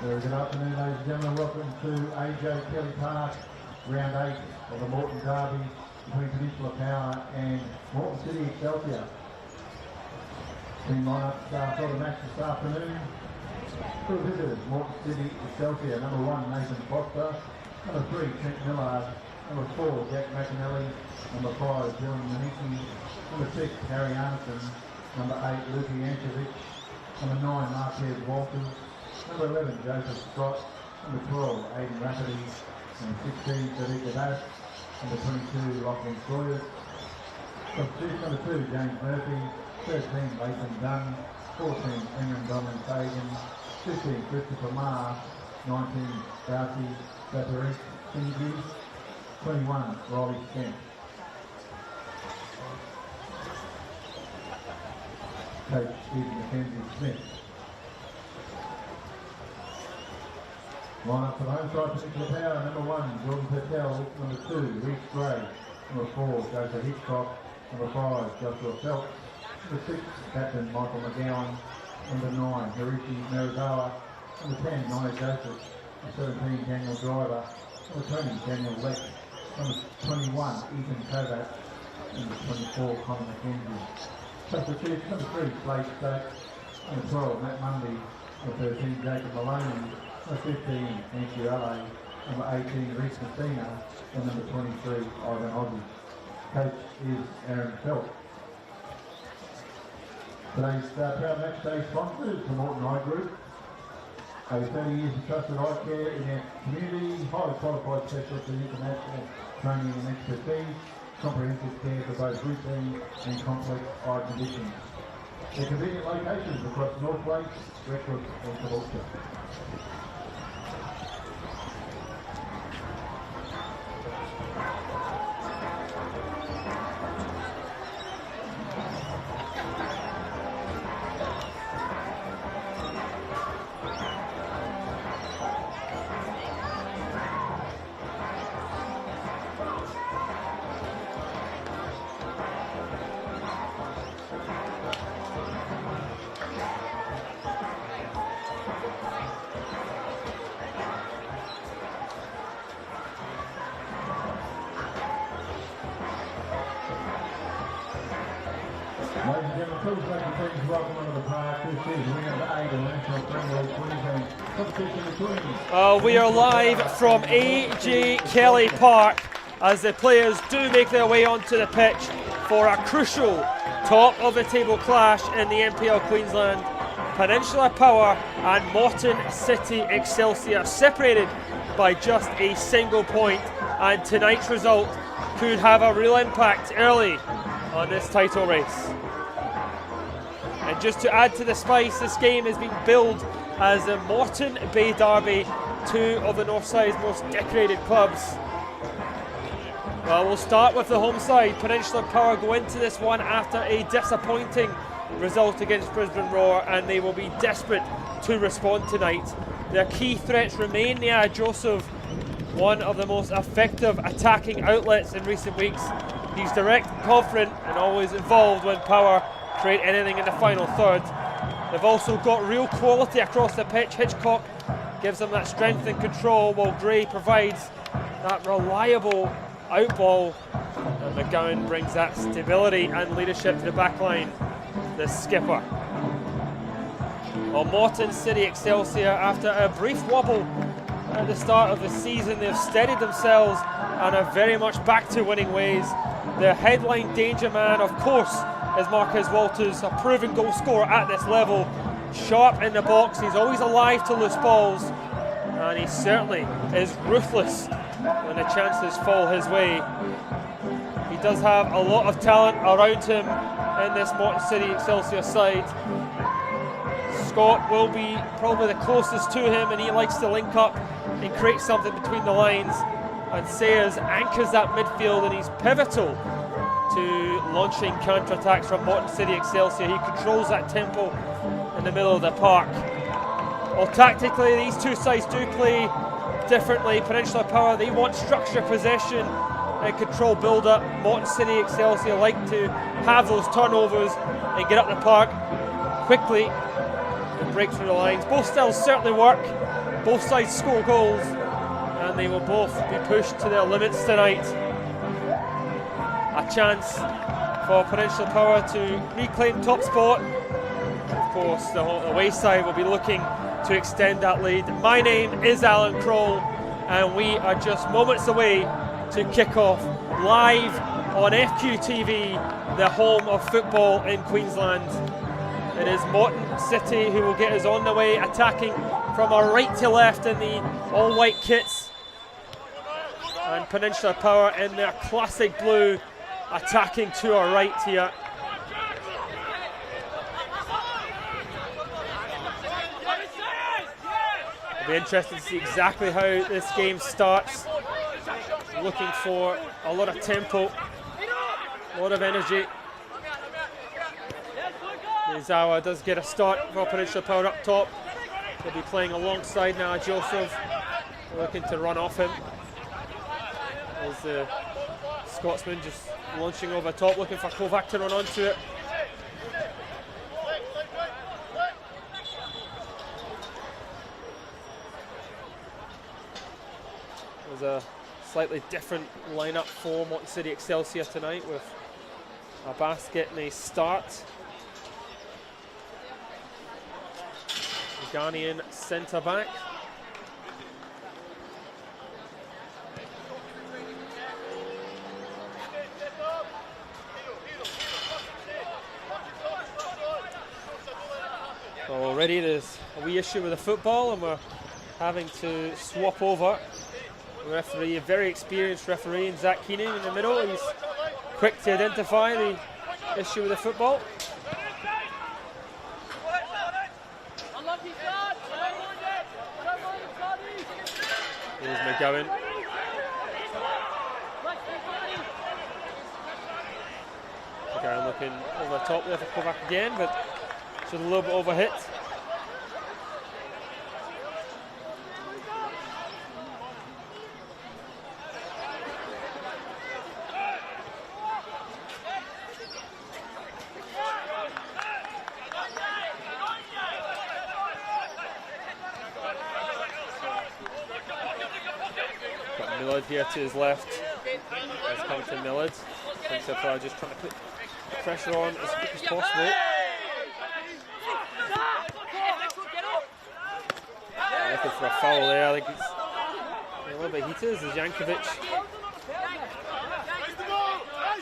Very good afternoon, ladies and gentlemen. Welcome to AJ Kelly Park, round 8 of the Moreton Derby between Peninsula Power and Moreton City Excelsior. Team lineups for the match this afternoon. Two visitors, Moreton City Excelsior, number 1, Nathan Foster, number 3, Trent Millard, number 4, Jack McAnally, number 5, Dylan Maniki, number 6, Harry Arneson, number 8, Lucy Anchevich, number 9, Marquez Walters, number 11, Joseph Scott, number 12, Aidan Rafferty, number 16, Sadiq Abbas, number 22, Lachlan Sawyers, number 2, James Murphy, 13, Lathan Dunn, 14, Ingram Donald Fagan, 15, Christopher Marr, 19, Darcy Saparik Singy, 21, Riley Stent. Coach Steve Mackenzie Smith. Line up for the home side, Peninsula Power, number 1, Jordan Patel, number 2, Reece Gray, number 4, Joseph Hitchcock, number 5, Joshua Phelps, number 6, Captain Michael McGowan, number 9, Harishi Marizawa, number 10, Naya Joseph, number 17, Daniel Driver, number 20, Daniel Leck, number 21, Ethan Kovac, number 24, Conor McKenzie. Substitutes, number 3, Slade Stokes, number 12, Matt Mundy, number 13, Jacob Maloney, number 15, Nancy LA, number 18, Reece Messina, and number 23, Ivan Ozzie. Coach is Aaron Felt. Today's proud match day sponsor is the Moreton Eye Group. Over 30 years of trusted eye care in our community, highly qualified specialists in international training and expertise, comprehensive care for both routine and complex eye conditions. Their convenient locations across North Lakes, Redcliffe and Caboolture. Ladies and gentlemen, please make your teams welcome onto the park. This is round 8 of the National Premier League Queensland competition between. We are live from AJ Kelly Park as the players do make their way onto the pitch for a crucial top of the table clash in the NPL Queensland. Peninsula Power and Moreton City Excelsior separated by just a single point, and tonight's result could have a real impact early on this title race. And just to add to the spice, this game has been billed as the Moreton Bay Derby, two of the Northside's most decorated clubs. Well, we'll start with the home side. Peninsula Power go into this one after a disappointing result against Brisbane Roar, and they will be desperate to respond tonight. Their key threats remain Nia Joseph, one of the most effective attacking outlets in recent weeks. He's direct, confident, and always involved when Power create anything in the final third. They've also got real quality across the pitch. Hitchcock gives them that strength and control, while Gray provides that reliable outball, and McGowan brings that stability and leadership to the back line, the skipper. Well, Moreton City Excelsior, after a brief wobble at the start of the season, they've steadied themselves and are very much back to winning ways. Their headline danger man, of course, is Marquez Walters, a proven goal scorer at this level. Sharp in the box, he's always alive to loose balls, and he certainly is ruthless when the chances fall his way. He does have a lot of talent around him in this Moreton City Excelsior side. Scott will be probably the closest to him, and he likes to link up and create something between the lines. And Sayers anchors that midfield, and he's pivotal to launching counter-attacks from Moreton City Excelsior. He controls that tempo in the middle of the park. Well, tactically, these two sides do play differently. Peninsula Power, they want structure, possession and control build-up. Moreton City Excelsior like to have those turnovers and get up the park quickly and break through the lines. Both styles certainly work. Both sides score goals, and they will both be pushed to their limits tonight. A chance for Peninsula Power to reclaim top spot. Of course, the away side will be looking to extend that lead. My name is Alan Kroll, and we are just moments away to kick off live on FQTV, the home of football in Queensland. It is Moreton City who will get us on the way, attacking from our right to left in the all-white kits. And Peninsula Power in their classic blue, attacking to our right here. It'll be interesting to see exactly how this game starts. Looking for a lot of tempo, a lot of energy. Miyazawa does get a start for Peninsula Power up top. They'll be playing alongside now Joseph, looking to run off him. As the Scotsman just launching over top, looking for Kovac to run onto it. There's a slightly different lineup for Moreton City Excelsior tonight, with Abbas getting a start. The Ghanaian centre back. Well, already there's a wee issue with the football, and we're having to swap over. The referee, a very experienced referee, and Zach Keenan in the middle. He's quick to identify the issue with the football. Here's McGowan. McGowan looking over the top there for Kovac again, but just a little bit overhit. Millard here to his left. Let's come to Millard. Peninsula just trying to put pressure on as quick as possible. Looking for a foul there. I think it's a little bit heated as Jankovic.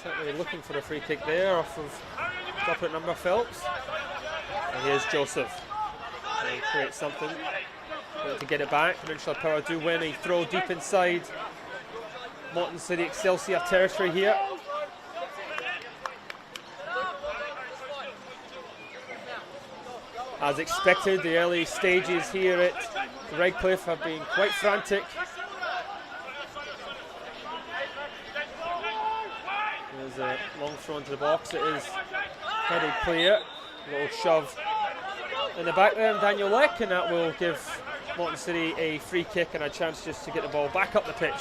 Certainly looking for a free kick there off of top at number Phelps. And here's Joseph. And create something to get it back. Peninsula Power do win a throw deep inside Moreton City Excelsior territory here. As expected, the early stages here at Redcliffe have been quite frantic. There's a long throw into the box. It is headed clear. A little shove in the back there, and Daniel Leck, and that will give Moreton City a free kick and a chance just to get the ball back up the pitch.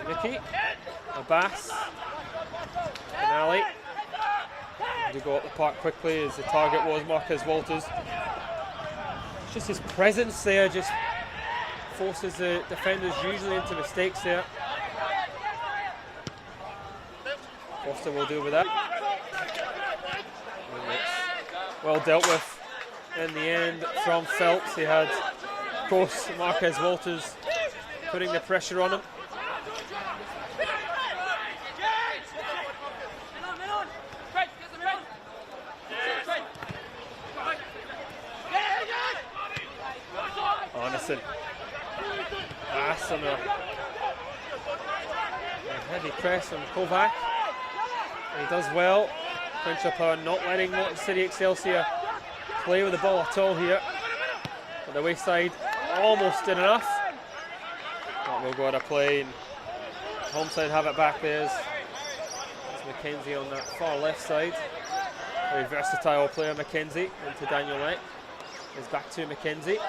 Mickey, Abbas, Finale. To go up the park quickly as the target was Marquez Walters. Just his presence there just forces the defenders usually into mistakes there. Foster will deal with that. And it's well dealt with in the end from Phelps. He had, of course, Marquez Walters putting the pressure on him. Arneson. Pass on a heavy press on Kovac. He does well. Peninsula Power not letting Moreton City Excelsior play with the ball at all here. But the wayside almost did enough. That will go out of play, and home side have it back there. There's McKenzie on that far left side. Very versatile player, McKenzie, into Daniel Leck. It's back to McKenzie.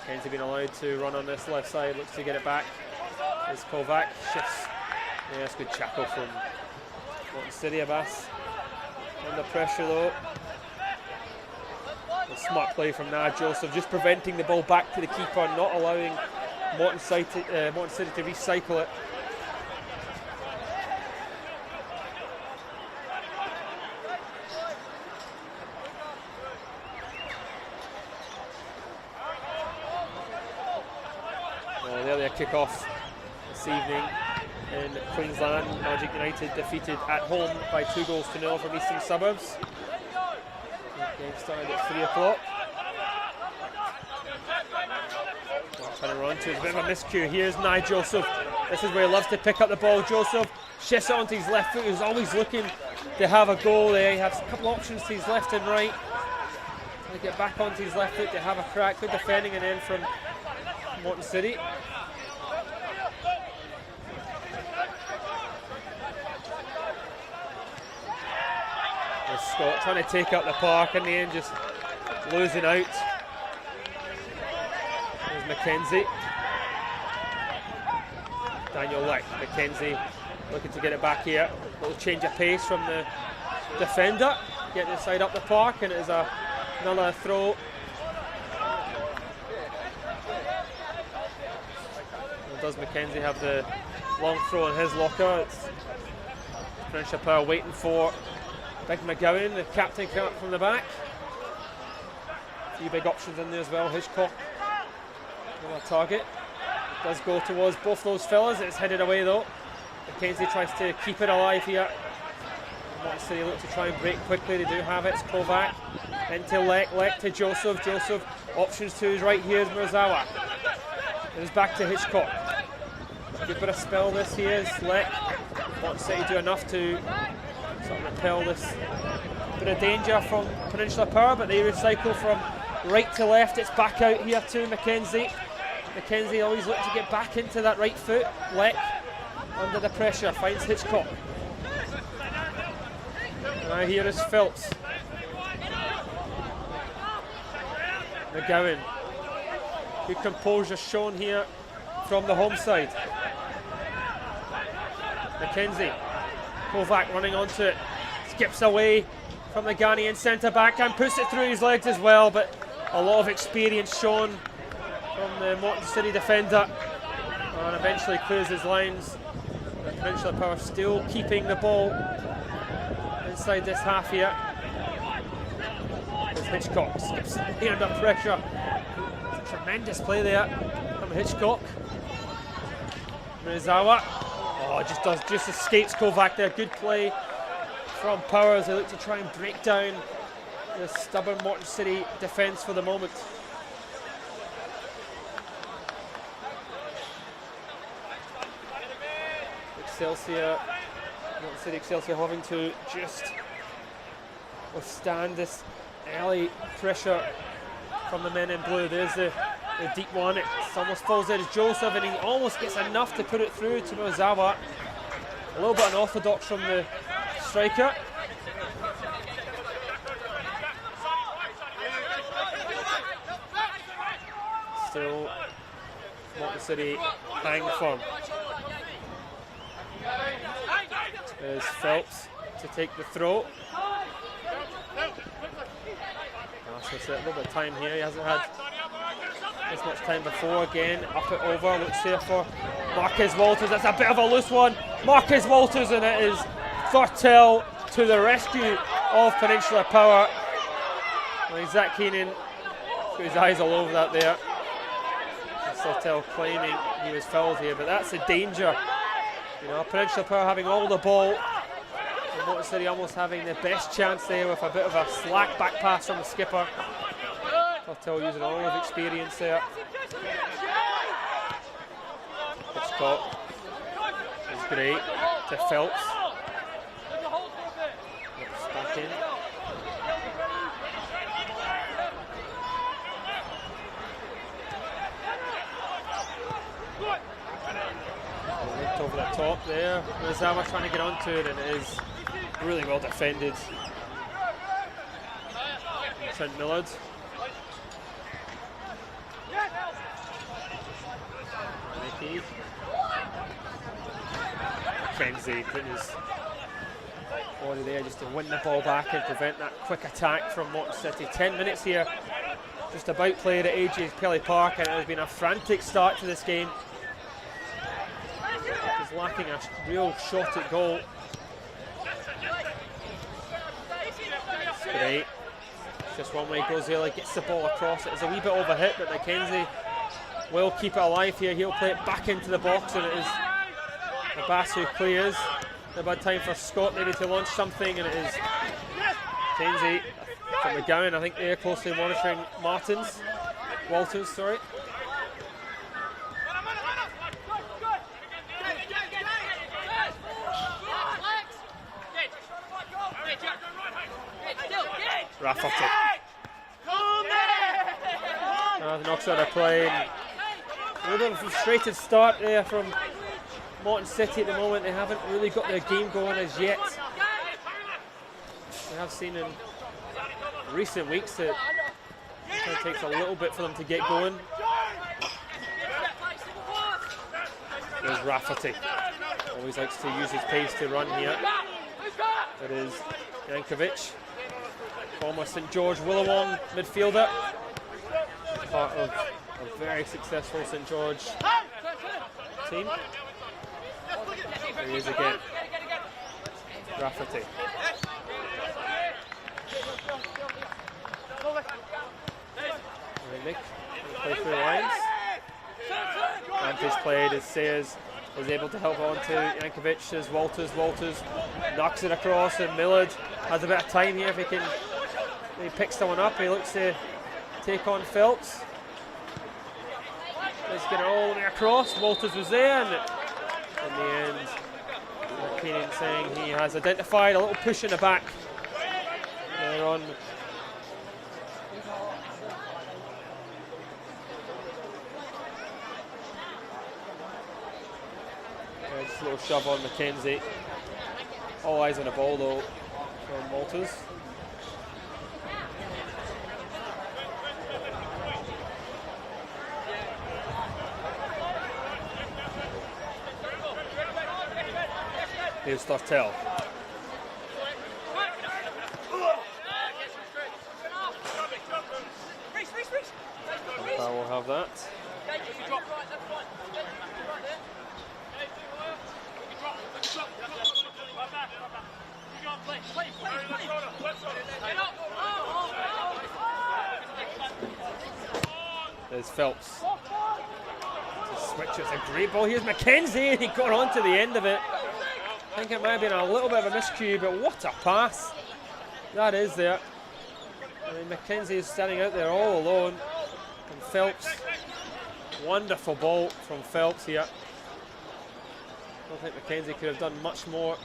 McKenzie being allowed to run on this left side, looks to get it back. There's Kovac, shifts. Yeah, that's good tackle from Moreton City. Abbas under pressure though. Smart play from Nigel Joseph, just preventing the ball back to the keeper, not allowing Moreton City to recycle it. Their kick-off this evening in Queensland. Magic United defeated at home by 2-0 from Eastern Suburbs. The game started at 3 o'clock. Trying to run to, it's a bit of a miscue. Here's Nigel Joseph. This is where he loves to pick up the ball. Joseph shifts it onto his left foot. He's always looking to have a goal there. He has a couple of options to his left and right. Trying to get back onto his left foot to have a crack. Good defending and in from Moreton City. Scott trying to take out the park, in the end just losing out. There's Mackenzie. Daniel Lick. Mackenzie looking to get it back here. A little change of pace from the defender. Getting it side up the park, and it is another throw. And does Mackenzie have the long throw in his locker? It's Peninsula Power waiting for Big McGowan, the captain, coming up from the back. A few big options in there as well. Hitchcock on a target. It does go towards both those fellas. It's headed away though. Mackenzie tries to keep it alive here. Moreton City look to try and break quickly. They do have it. It's Kovac into Lek to Joseph. Joseph options to his right. Here's Murzawa. It is back to Hitchcock. Good bit of spell this here is Lek. Moreton City do enough to sort of repel this bit of danger from Peninsula Power, but they recycle from right to left. It's back out here to Mackenzie. Mackenzie always looking to get back into that right foot. Lek under the pressure finds Hitchcock. Now here is Phelps. McGowan. Good composure shown here from the home side. Mackenzie. Kovac running onto it, skips away from the Ghanaian centre back and puts it through his legs as well, but a lot of experience shown from the Moreton City defender, and eventually clears his lines. The Peninsula Power still keeping the ball inside this half here. As Hitchcock skips under pressure. It's a tremendous play there from Hitchcock. Murizawa. Oh, just escapes Kovac there. Good play from Power as they look to try and break down the stubborn Moreton City defence for the moment. Excelsior, Moreton City Excelsior having to just withstand this early pressure from the men in blue. There's the deep one. It almost falls there to Joseph, and he almost gets enough to put it through to Mozawa. A little bit unorthodox from the striker. Still, Moreton City hang firm. There's Phelps to take the throw. So a little bit of time here. He hasn't had as much time before. Again, up it over. Looks here for Marquez Walters. That's a bit of a loose one. Marquez Walters, and it is Thurtell to the rescue of Peninsula Power. Well, Zach Keenan got his eyes all over that there. Thurtell claiming he was fouled here, but that's a danger. You know, Peninsula Power having all the ball. And Moreton City almost having the best chance there with a bit of a slack back pass from the skipper. Thurtell using all of experience there. Hitchcock is great to Phelps. Looks back in. Looked over the top there. Rizama trying to get onto it, and it is really well defended. Trent Millard. Mackenzie putting his body there just to win the ball back and prevent that quick attack from Moreton City. 10 minutes here, just about played at AJ Kelly Park, and it has been a frantic start to this game. He's lacking a real shot at goal. Great. It's just one way he goes there, gets the ball across. It is a wee bit overhit, but Mackenzie will keep it alive here. He'll play it back into the box, and it is Abbas who clears. A bad time for Scott maybe to launch something, and it is Mackenzie from McGowan. I think they're closely monitoring Walters, sorry. Rafferty. Knocks out a play. A little bit of a frustrated start there from Moreton City at the moment. They haven't really got their game going as yet. We have seen in recent weeks that it kind of takes a little bit for them to get going. There's Rafferty. Always likes to use his pace to run here. It is Jankovic, former St George Willawong midfielder, part of a very successful St George team. There he is again. Rafferty. Nick play through the lines. Antis played as Sayers is able to help on to Jankovic as Walters knocks it across, and Millard has a bit of time here if he can maybe pick someone up. He looks to take on Phelps. Let's get it all the way across. Walters was there, and in the end Keenan saying he has identified a little push in the back there on just a little shove on Mackenzie. All eyes on the ball though from Walters. Here's Thurtell. I will have that. There's Phelps. Switch, it's a great ball. Here's Mackenzie, and he got on to the end of it. I think it might have been a little bit of a miscue, but what a pass that is there. I mean, Mackenzie is standing out there all alone, and Phelps, wonderful ball from Phelps here. I don't think Mackenzie could have done much more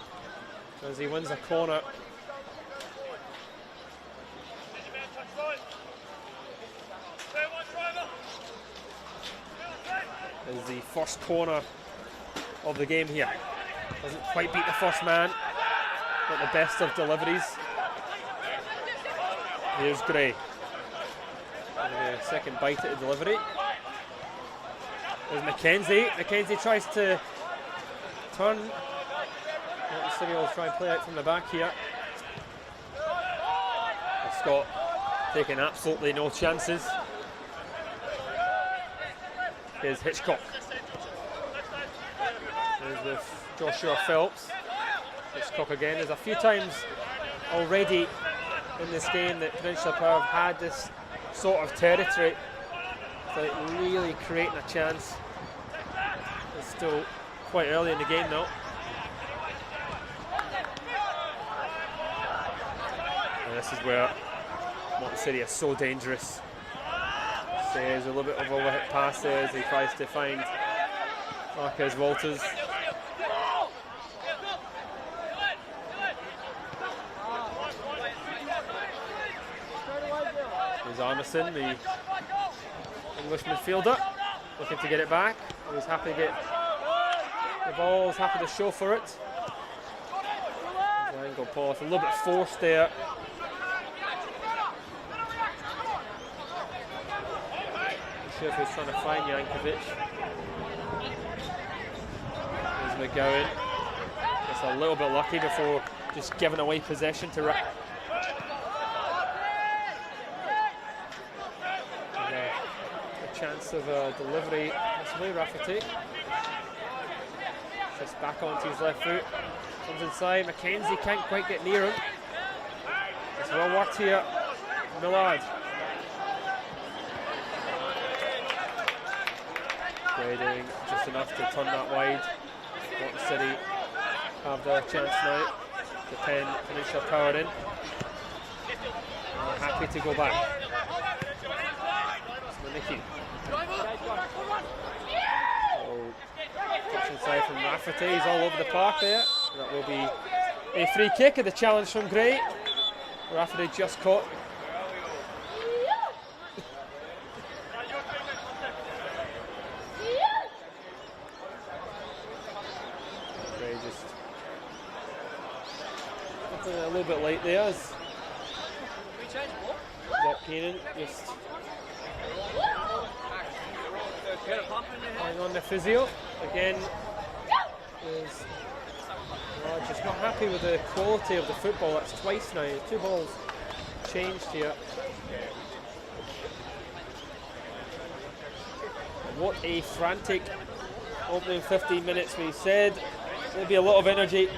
as he wins a corner. Is the first corner of the game here. Doesn't quite beat the first man, but the best of deliveries. Here's Gray. And a second bite at the delivery. There's Mackenzie. Mackenzie tries to turn. Moreton City will try and play out from the back here. And Scott taking absolutely no chances. Here's Hitchcock. There's with Joshua Phelps. Hitchcock again. There's a few times already in this game that Peninsula Power have had this sort of territory. So it really creating a chance. It's still quite early in the game though. And this is where Moreton City is so dangerous. There's a little bit of overhit pass there as he tries to find Marquez Walters. There's Armisen, the English midfielder, looking to get it back. He's happy to get the ball, he's happy to show for it. Angle pass, a little bit forced there. Sure if he's trying to find Jankovic. There's McGowan. Gets a little bit lucky before just giving away possession to a chance of a delivery this way. Rafferty just back onto his left foot, comes inside. Mackenzie can't quite get near him. It's well worked here. Millard grading just enough to turn that wide. Moreton City have their chance now to pen Peninsula power in. And happy to go back. It's oh, touch inside from Rafferty. He's all over the park there. That will be a free kick at the challenge from Gray. Rafferty just caught. Gray just a little bit late there. As Keenan just hang on the physio again. Is just not happy with the quality of the football. That's twice now. 2 balls changed here. What a frantic opening 15 minutes. We said maybe a lot of energy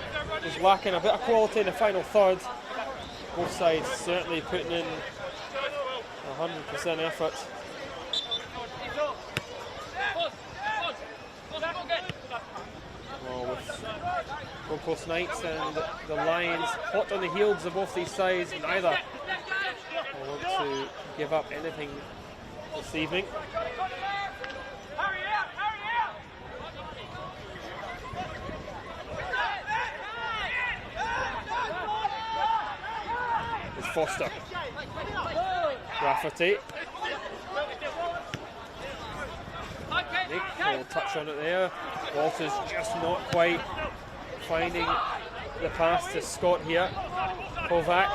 was lacking, a bit of quality in the final third. Both sides certainly putting in 100% effort. Well, with Gold Coast Knights and the Lions hot on the heels of both these sides, neither want to give up anything this evening. It's Foster. Rafferty. Nick will touch on it there. Walters just not quite finding the pass to Scott here. Kovac.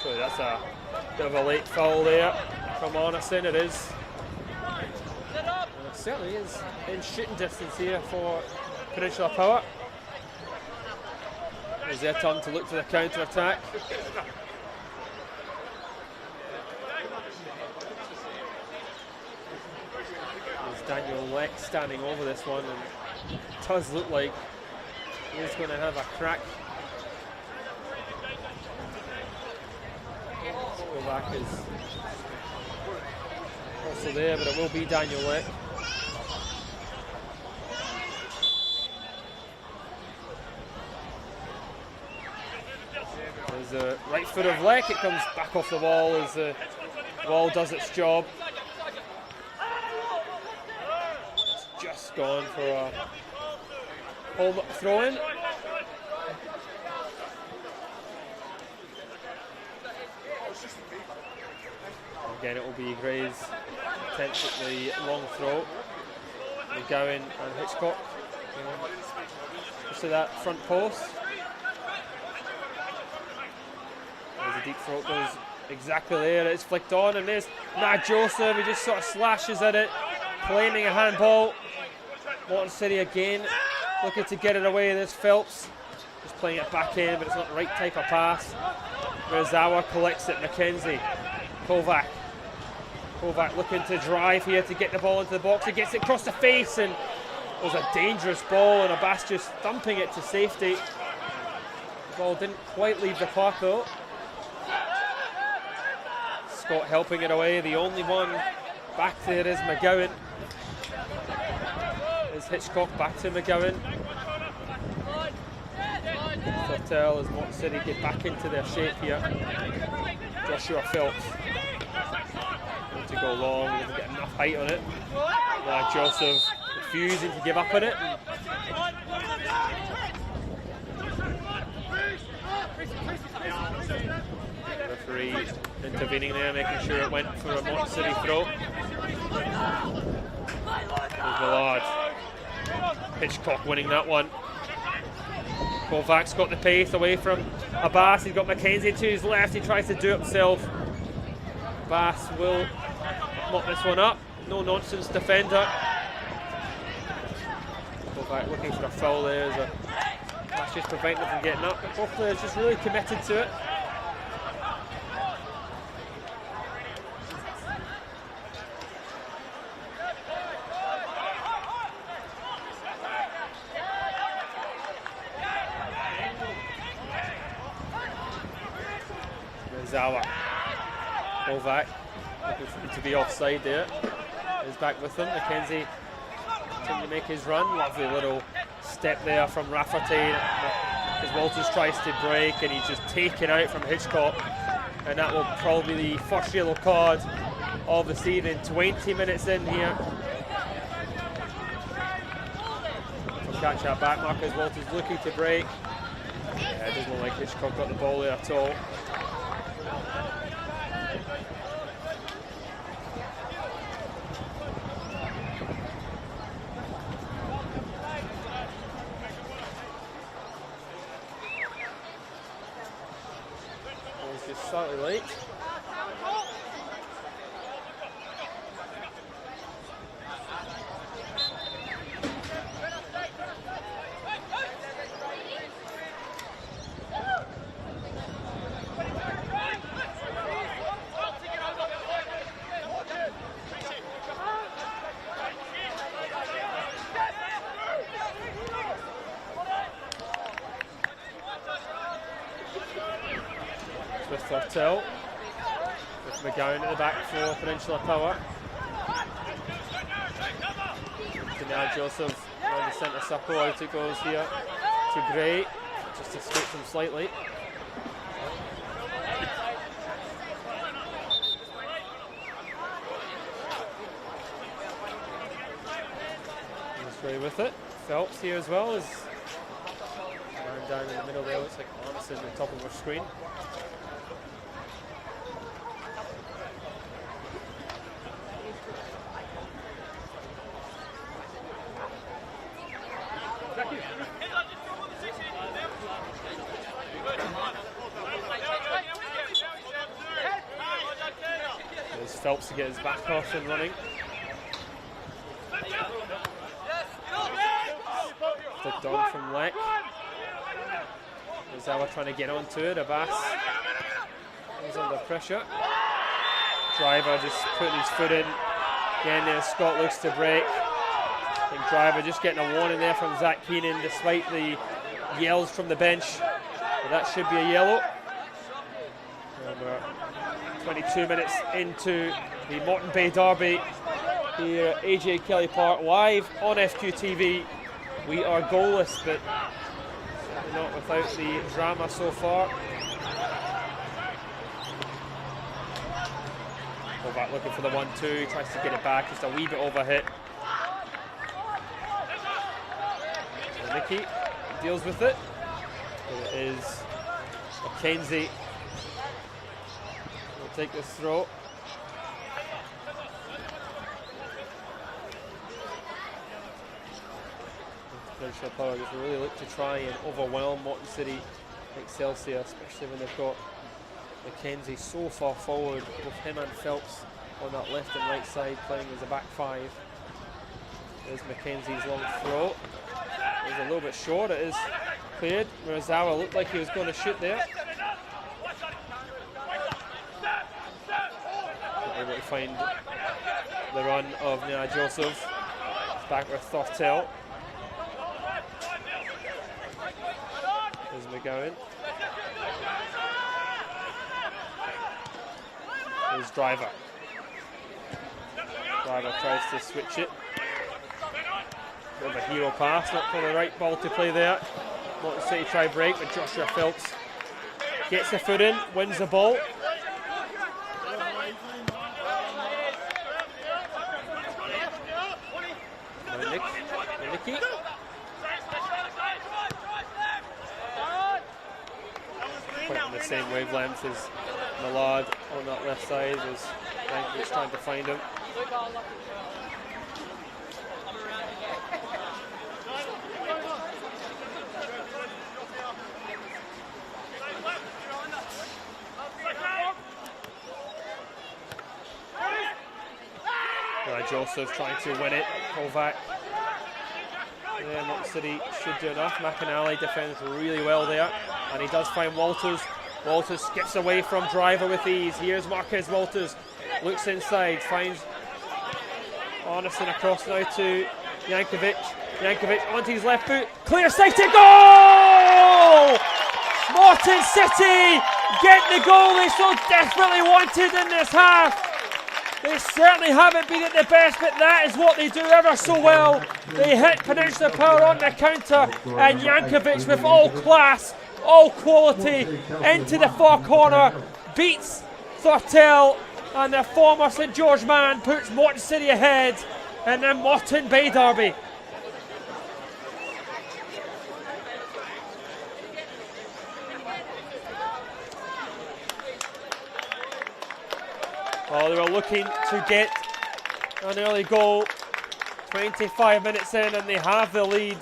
So that's a bit of a late foul there from Arneson. It is. And it certainly is in shooting distance here for Peninsula Power. It's their turn to look for the counter attack. Daniel Leck standing over this one, and it does look like he's going to have a crack. Kovac is also there, but it will be Daniel Leck. There's the right foot of Leck. It comes back off the wall as the wall does its job. Gone for a home throw-in. Again, it will be Gray's attempt at the long throw. McGowan and Hitchcock just to that front post. As the deep throat goes exactly there, it's flicked on, and there's Matt Joseph. He just sort of slashes at it, claiming a handball. Moreton City again looking to get it away. There's Phelps just playing it back in, but it's not the right type of pass. Miyazawa collects it. Mackenzie. Kovac looking to drive here to get the ball into the box. He gets it across the face, and it was a dangerous ball, and Abbas just thumping it to safety. The ball didn't quite leave the park though. Scott helping it away. The only one back there is McGowan. Is Hitchcock back to McGowan. Thurtell as Moreton City get back into their shape here. Joshua Phelps. Going to go long, doesn't get enough height on it. Joseph refusing to give up on it. The referee intervening there, making sure it went for a Moreton City throw. There's Millard. Hitchcock winning that one. Kovac's got the pace away from Abbas. He's got Mackenzie to his left. He tries to do it himself. Abbas will mop this one up. No nonsense defender. Kovac looking for a foul there as a just preventing them from getting up. But both players just really committed to it. Zawa, Kovac, looking to be offside there. Is back with him. Mackenzie trying to make his run. Lovely little step there from Rafferty as Walters tries to break, and he's just taken out from Hitchcock. And that will probably be the first yellow card of the season. 20 minutes in here. We'll catch that back mark as Walters looking to break. Yeah, it doesn't look like Hitchcock got the ball there at all. Just slightly late. With Thortel, with McGowan at the back for Peninsula Power. To now Joseph around the centre circle, out it goes here to Gray, just escapes him slightly. He's Gray with it. Phelps here as well, as man down in the middle there, looks like Anderson at the top of our screen. There's Phelps to get his back off and running. Flicked on from Leck. Zawa trying to get onto it. Abbas is under pressure. Driver just putting his foot in. Again there, Scott looks to break. I think Driver just getting a warning there from Zach Keenan despite the yells from the bench. But that should be a yellow. And we're 22 minutes into the Moreton Bay Derby here at AJ Kelly Park, live on FQTV. We are goalless, but certainly not without the drama so far. Kovac looking for the 1-2, he tries to get it back, just a wee bit overhit. So Nicky deals with it. But it is Mackenzie will take this throw. Peninsula Power just really look to try and overwhelm Moreton City Excelsior, especially when they've got Mackenzie so far forward, both him and Phelps on that left and right side playing as a back five. There's Mackenzie's long throw. It was a little bit short, it is cleared. Murazawa looked like he was going to shoot there. Able to find the run of Nia Joseph. It's back with Thortel. There's McGowan. There's Driver. Driver tries to switch it. Bit of a hero pass, not for the right ball to play there. Moreton City try break, but Joshua Phelps gets the foot in, wins the ball. Nicky. Quite on the same wavelength as Millard on that left side, as Rankiewicz trying to find him. Joseph trying to win it. Kovac Yeah, Moreton City should do enough. McAnally defends really well there, and he does find Walters. Walters skips away from Driver with ease. Here's Marquez Walters, looks inside, finds Arneson across now to Jankovic. Jankovic onto his left foot, clear-sighted goal! Moreton City get the goal they so desperately wanted in this half. They certainly haven't been at their best, but that is what they do ever so well. They hit Peninsula Power on the counter, and Jankovic with all class, all quality, into the far corner, beats Thortel, and the former St George man puts Moreton City ahead in the Moreton Bay derby. Well, they were looking to get an early goal 25 minutes in, and they have the lead.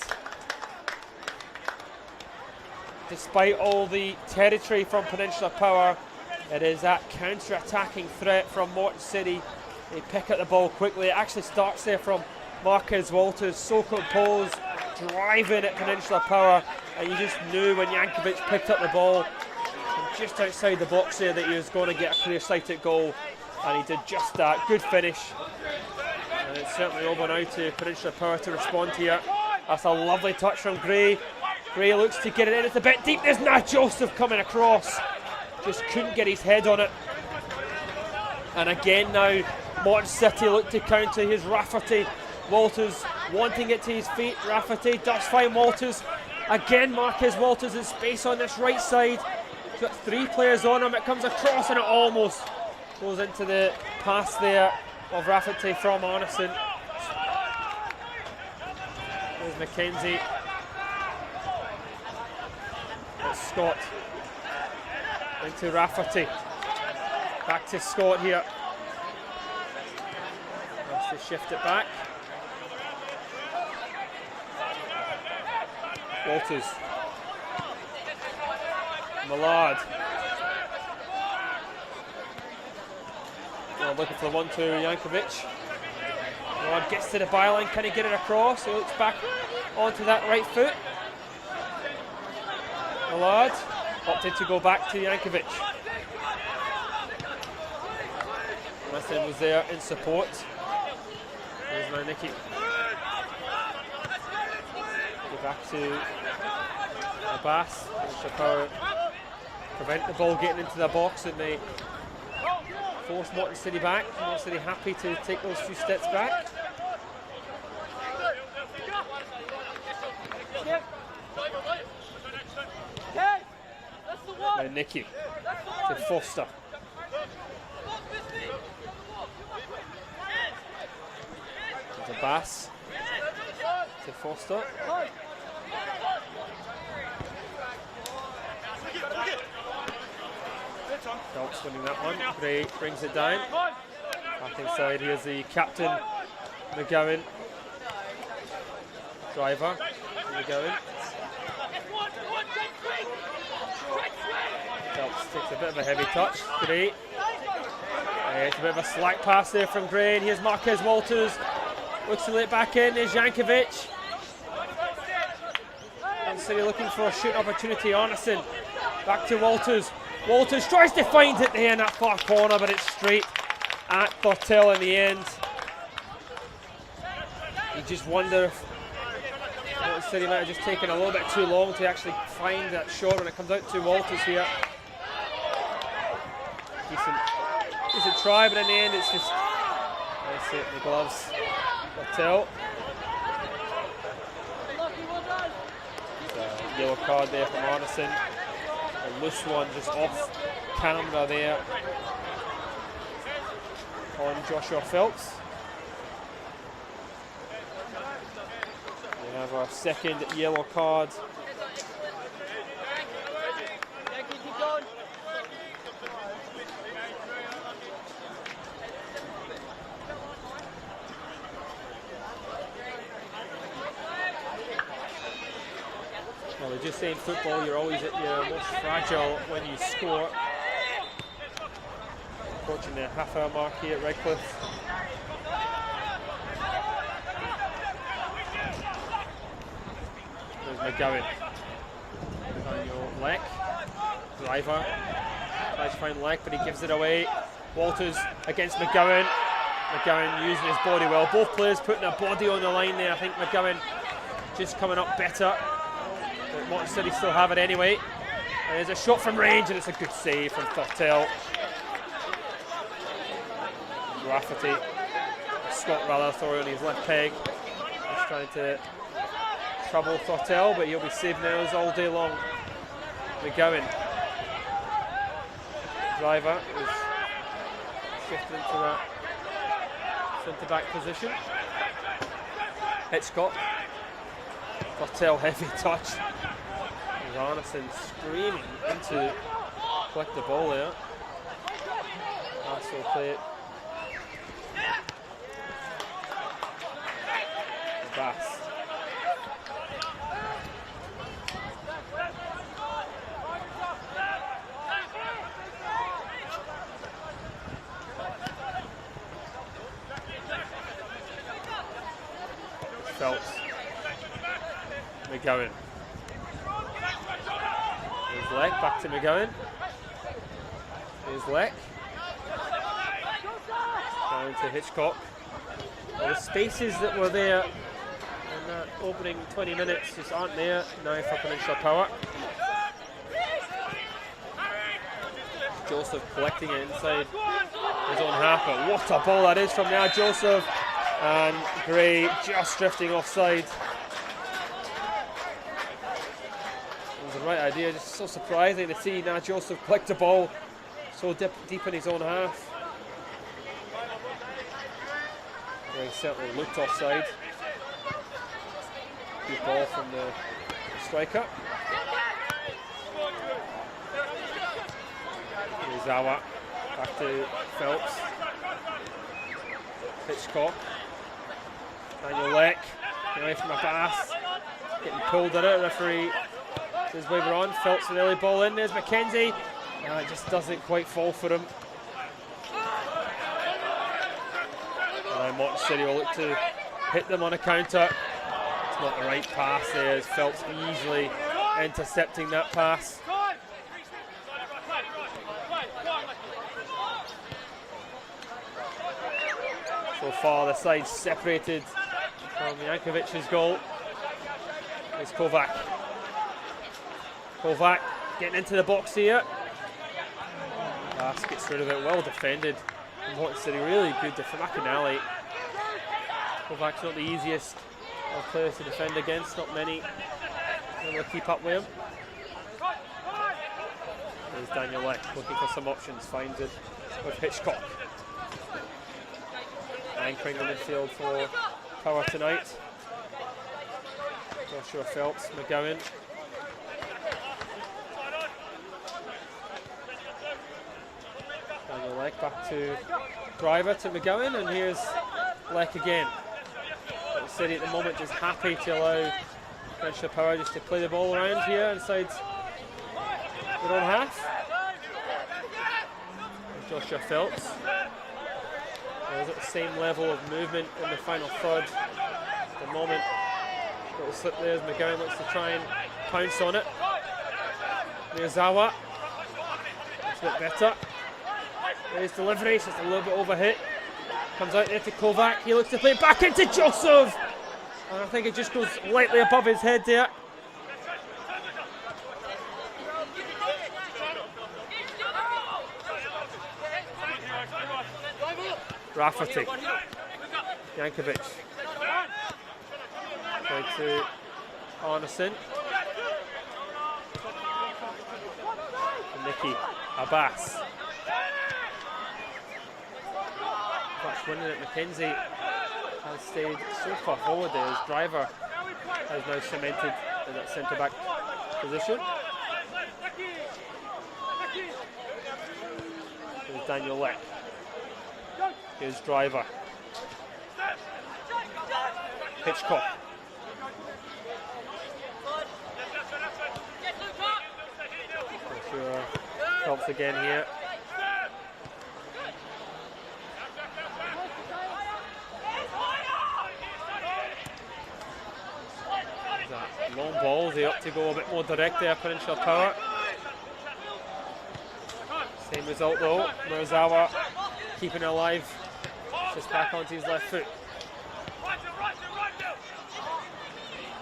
Despite all the territory from Peninsula Power, it is that counter-attacking threat from Moreton City. They pick up the ball quickly. It actually starts there from Marquez Walters, so composed, driving at Peninsula Power, and you just knew when Jankovic picked up the ball from just outside the box there that he was going to get a clear-sighted goal. And he did just that. Good finish. And it's certainly over now to Peninsula Power to respond here. That's a lovely touch from Gray. Gray looks to get it in. It's a bit deep. There's Nat Joseph coming across. Just couldn't get his head on it. And again now, Moreton City look to counter. Here's Rafferty. Walters wanting it to his feet. Rafferty does find Walters. Again, Marquez Walters in space on this right side. He's got 3 players on him. It comes across and it almost goes into the pass there of Rafferty from Arneson. There's McKenzie. It's Scott. Into Rafferty. Back to Scott here. Wants to shift it back. Walters. Millard. Looking for 1-2, Jankovic. Millard gets to the byline, can he get it across? He looks back onto that right foot. Millard opted to go back to Jankovic. Nathan was there in support. Here's now Nicky. Go back to Abbas. Power prevent the ball getting into the box, and they force Moreton City back. Moreton City happy to take those few steps back. Now Nicky to Foster. There's a Bass to Foster. Phelps winning that one. Gray brings it down. Back inside, here's the captain, McGowan. Driver, McGowan. Phelps takes a bit of a heavy touch. Gray. It's a bit of a slack pass there from Gray. And here's Marquez Walters. Looks to let it back in. There's Jankovic. And City looking for a shoot opportunity. Arneson. Back to Walters. Walters tries to find it there in that far corner, but it's straight at Thortel in the end. You just wonder if Moreton City might have just taken a little bit too long to actually find that shot when it comes out to Walters here. Decent try, but in the end it's just, that's it, the gloves. Thortel. Yellow card there from Arneson. A loose one just off camera there on Joshua Phelps. We have our second yellow card. Well, they're just saying football, you're always at your most fragile when you score. Approaching the half-hour mark here at Redcliffe. There's McGowan. Daniel Leck. Driver. Tries to find Leck, but he gives it away. Walters against McGowan. McGowan using his body well. Both players putting their body on the line there. I think McGowan just coming up better. But Moreton City still have it anyway. And there's a shot from range, and it's a good save from Thurtell. Rafferty. Scott rather throwing on his left peg. He's trying to trouble Thurtell, but he'll be saving those all day long. McGowan. Driver is shifted into that centre back position. Hitchcock. Thurtell heavy touch. Arneson screaming into collect the ball there. Bass will play it. Bass. Phelps. McGowan. There's Leck, back to McGowan. There's Leck. Down to Hitchcock. Well, the spaces that were there in that opening 20 minutes just aren't there now for Peninsula Power. Joseph collecting it inside his own half, but what a ball that is from now, Joseph. And Gray just drifting offside. It was the right idea, just so surprising to see now Joseph collect the ball so deep in his own half. Gray certainly looked offside. Good ball from the striker. Zawa back to Phelps. Hitchcock. Daniel Leck away from Abbas. Getting pulled at it. Referee says wave her on. Phelps with an early ball in. There's McKenzie. No, it just doesn't quite fall for him. And Moreton City will look to hit them on a counter. It's not the right pass there as Phelps easily intercepting that pass. So far the side's separated from Jankovic's goal. It's Kovac. Kovac getting into the box here. Bass gets rid of it, well defended. Moreton City really good from McAnally. Kovac's not the easiest of players to defend against, not many able to keep up with him. There's Daniel Leck looking for some options, finds it with Hitchcock. Anchoring the midfield for Power tonight. Joshua Phelps, McGowan. Daniel Leck back to Driver to McGowan, and here's Leck again. Moreton City at the moment just happy to allow Peninsula Power just to play the ball around here inside their own half. And Joshua Phelps. Is at the same level of movement in the final third. At the moment, little slip there as McGowan looks to try and pounce on it. Miyazawa, it's a bit better. There's delivery, it's just a little bit overhit. Comes out there to Kovac, he looks to play it back into Joseph! And I think it just goes lightly above his head there. Rafferty, Jankovic, play to Arneson, and Nicky Abbas. That's winning it. McKenzie has stayed so far forward there. His Driver has now cemented in that centre back position. There's Daniel Leck. Here's Driver. Hitchcock. Sure, helps again here. Long ball, they opt to go a bit more direct there, Peninsula Power. Same result though, Murazawa keeping it alive, just back onto his left foot.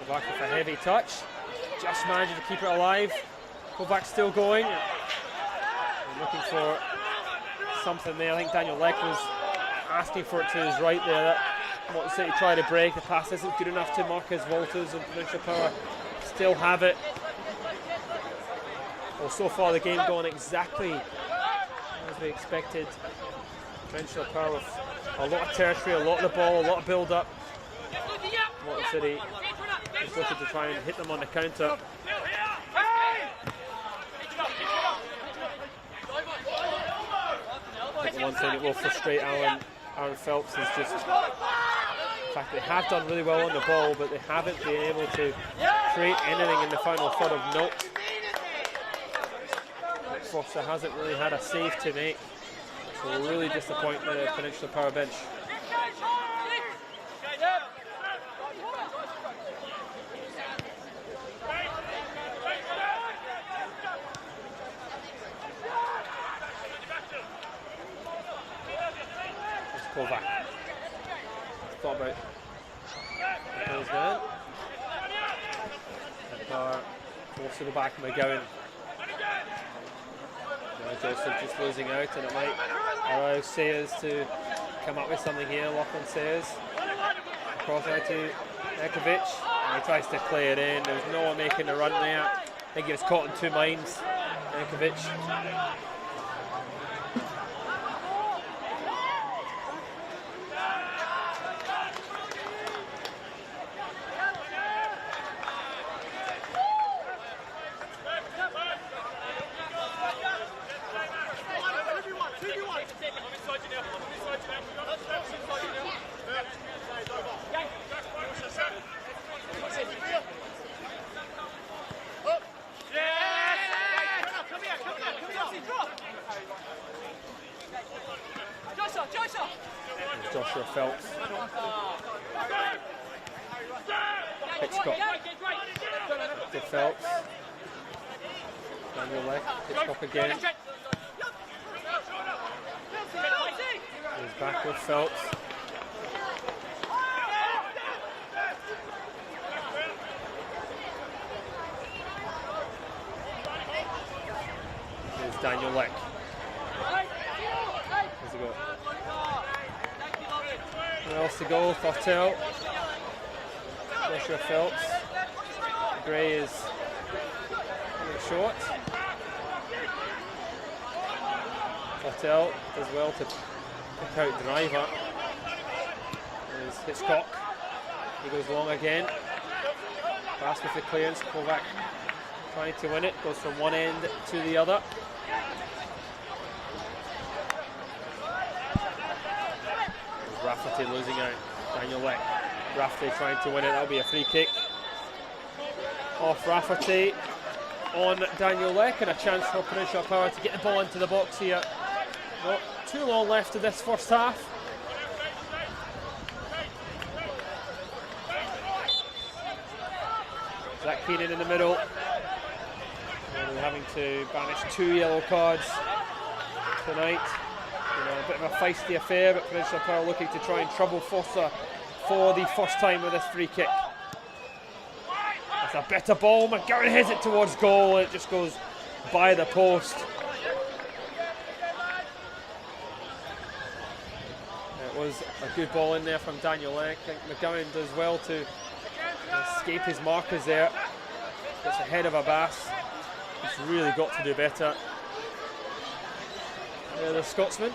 Back with a heavy touch, just managing to keep it alive. Kovac still going. Looking for something there. I think Daniel Leck was asking for it to his right there. That Moreton City try to break. The pass isn't good enough to Marquez Walters, and Peninsula Power still have it. Well, so far the game gone exactly as we expected. Peninsula Power with a lot of territory, a lot of the ball, a lot of build up. Moreton City is looking to try and hit them on the counter. I think the one thing that will frustrate Aaron Phelps is just the fact they have done really well on the ball, but they haven't been able to create anything in the final third of note. Foster hasn't really had a save to make, so really disappointing the Peninsula Power bench. Kovac. Thought about those man. And Power forced to go back to McGowan. Joseph just losing out, and it might allow Sayers to come up with something here. Lachlan Sayers. Cross out to Ekovic. And he tries to play it in. There's no one making the run there. I think he was caught in two minds. Ekovic. Joshua Phelps. Hitchcock. To Phelps. Daniel Leck. Hitchcock again. He's back with Phelps. Here's Daniel Leck. Where's he go? Where else to go? Fortel. Joshua Phelps. Gray is coming short. Fortel does well to pick out Driver. There's Hitchcock. He goes long again. Pass with the clearance. Kovac trying to win it. Goes from one end to the other. Rafferty losing out. Daniel Leck. Rafferty trying to win it. That'll be a free kick. Off Rafferty on Daniel Leck, and a chance for Peninsula Power to get the ball into the box here. Not too long left of this first half. Zach Keenan in the middle. And we're having to banish 2 yellow cards tonight. A bit of a feisty affair, but Peninsula Power looking to try and trouble Foster for the first time with this free kick. That's a better ball. McGowan heads it towards goal. It just goes by the post. It was a good ball in there from Daniel Leck. I think McGowan does well to escape his markers there. Gets ahead of Abbas. He's really got to do better. The Scotsman.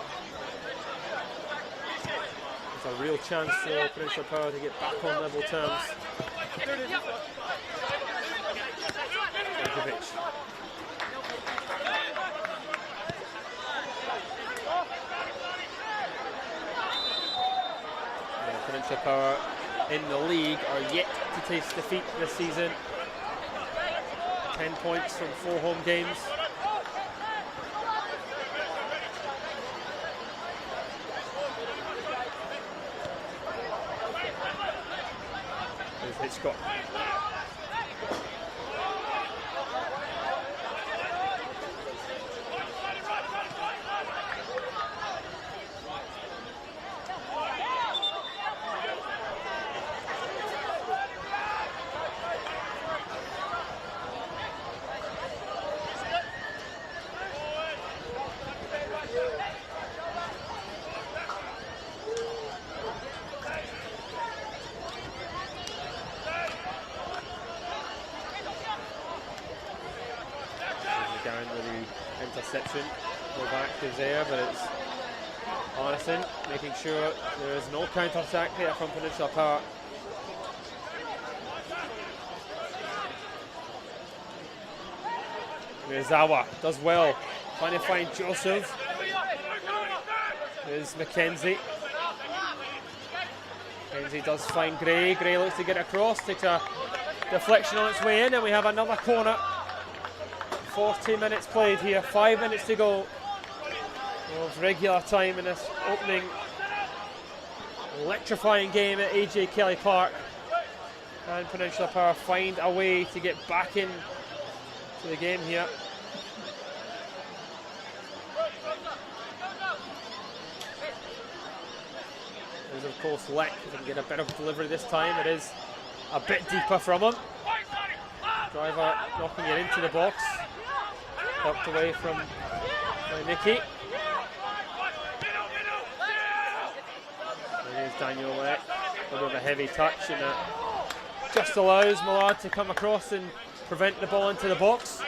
It's a real chance for Peninsula Power to get back on level terms. Peninsula Power in the league are yet to taste defeat this season. 10 points from 4 home games. There's Hitchcock. McGowan with the interception. Kovac is there, but it's Harrison making sure there is no counter-attack there from Peninsula Power. Miyazawa does well, trying to find Joseph. There's Mackenzie. Mackenzie does find Gray. Gray looks to get across, takes a deflection on its way in, and we have another corner. 40 minutes played here, 5 minutes to go of regular time in this opening electrifying game at AJ Kelly Park. And Peninsula Power find a way to get back in to the game here. There's of course Leck, if he can get a bit of delivery this time. It is a bit deeper from him. Driver knocking it into the box. Helped away from Nicky. There's Daniel Leck. A little bit of a heavy touch, and that just allows Millard to come across and prevent the ball into the box.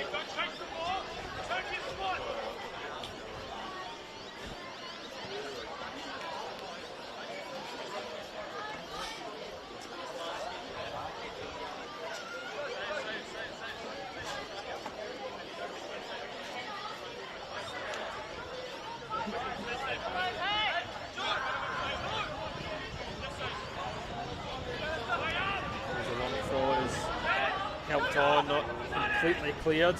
Not completely cleared.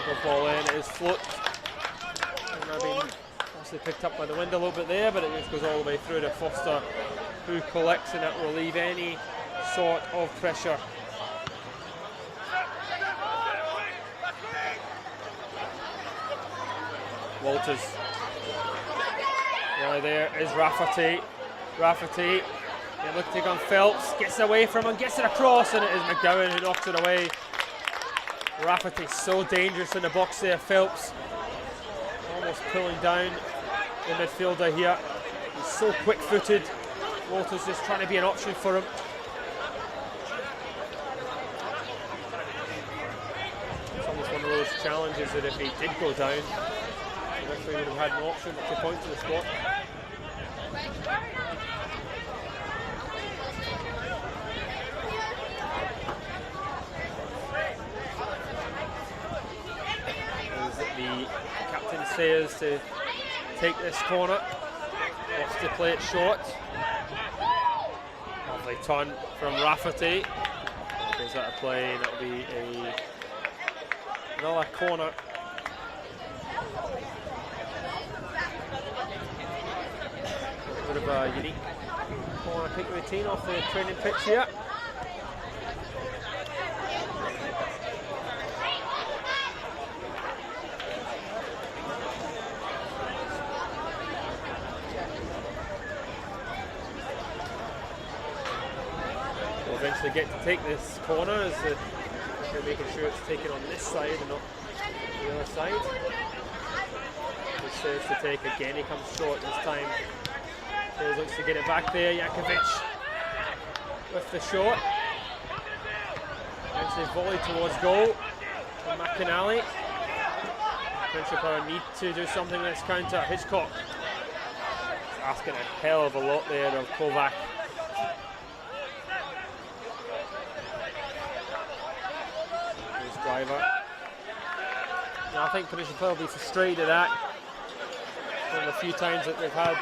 The ball in, it is flipped. Obviously picked up by the wind a little bit there, but it just goes all the way through to Foster, who collects, and it will relieve any sort of pressure. Walters. Right there is Rafferty. Rafferty. They look to take on Phelps, gets away from him, gets it across, and it is McGowan who knocks it away. Rafferty so dangerous in the box there. Phelps almost pulling down the midfielder here. He's so quick-footed. Walters just trying to be an option for him. It's almost one of those challenges that if he did go down, the referee would have had an option to point to the spot. The captain says to take this corner, wants to play it short. Lovely turn from Rafferty. Goes out of play, and that'll be another corner. A bit of a unique corner kick routine off the training pitch here. Eventually get to take this corner as they're making sure it's taken on this side and not the other side. He says to take again, he comes short this time. He looks to get it back there. Jankovic with the shot. Eventually volley towards goal from McInally. Peninsula Power need to do something with this counter. Hitchcock asking a hell of a lot there of Kovac. Driver. Now I think Peninsula Power will be frustrated at that. One of the few times that they've had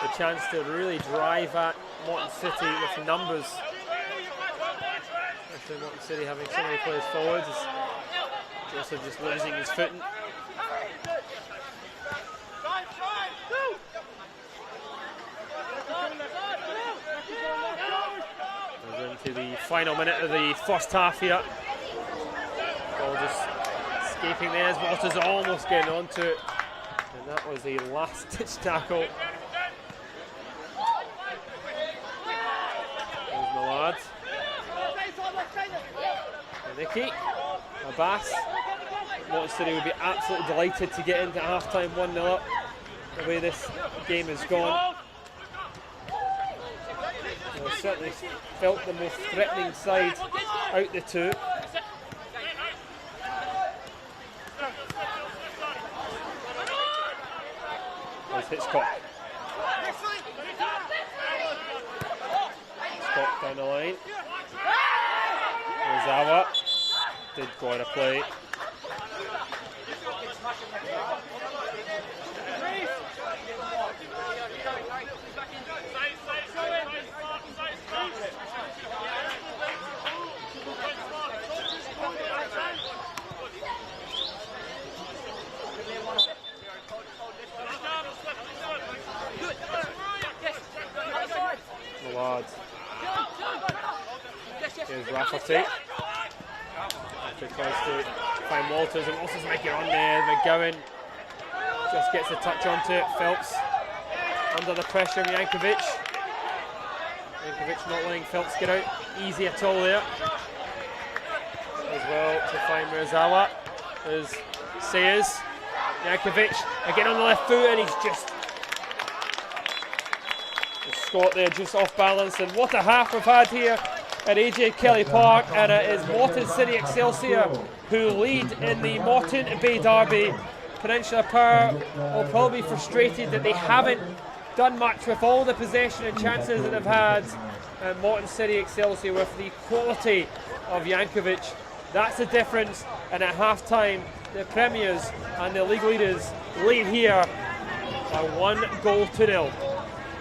the chance to really drive at Moreton City with numbers. Especially Moreton City having so many players forwards. Joseph just losing his footing. We're into the final minute of the first half here. Ball just escaping there as Walters almost getting onto it, and that was a last ditch tackle. There's Millard. Nicky. Abbas. Moreton City would be absolutely delighted to get into half-time 1-0 up the way this game has gone. Well, certainly felt the most threatening side out the two. It's Hitchcock. Hitchcock down the line. Ozawa did go out of play. The lads. Here's Rafferty. Rafferty tries to find Walters, and Walters might get on there. McGowan just gets a touch onto it. Phelps under the pressure of Jankovic. Jankovic not letting Phelps get out easy at all there. As well to find Murazawa. There's Sayers. Jankovic again on the left foot, and he's just Scott there just off balance. And what a half we've had here at AJ Kelly Park, and it is Moreton City Excelsior who lead in the Moreton Bay Derby. Peninsula Power will probably be frustrated that they haven't done much with all the possession and chances that they've had. And Moreton City Excelsior with the quality of Jankovic, that's the difference. And at half time the Premiers and the league leaders lead here by 1-0.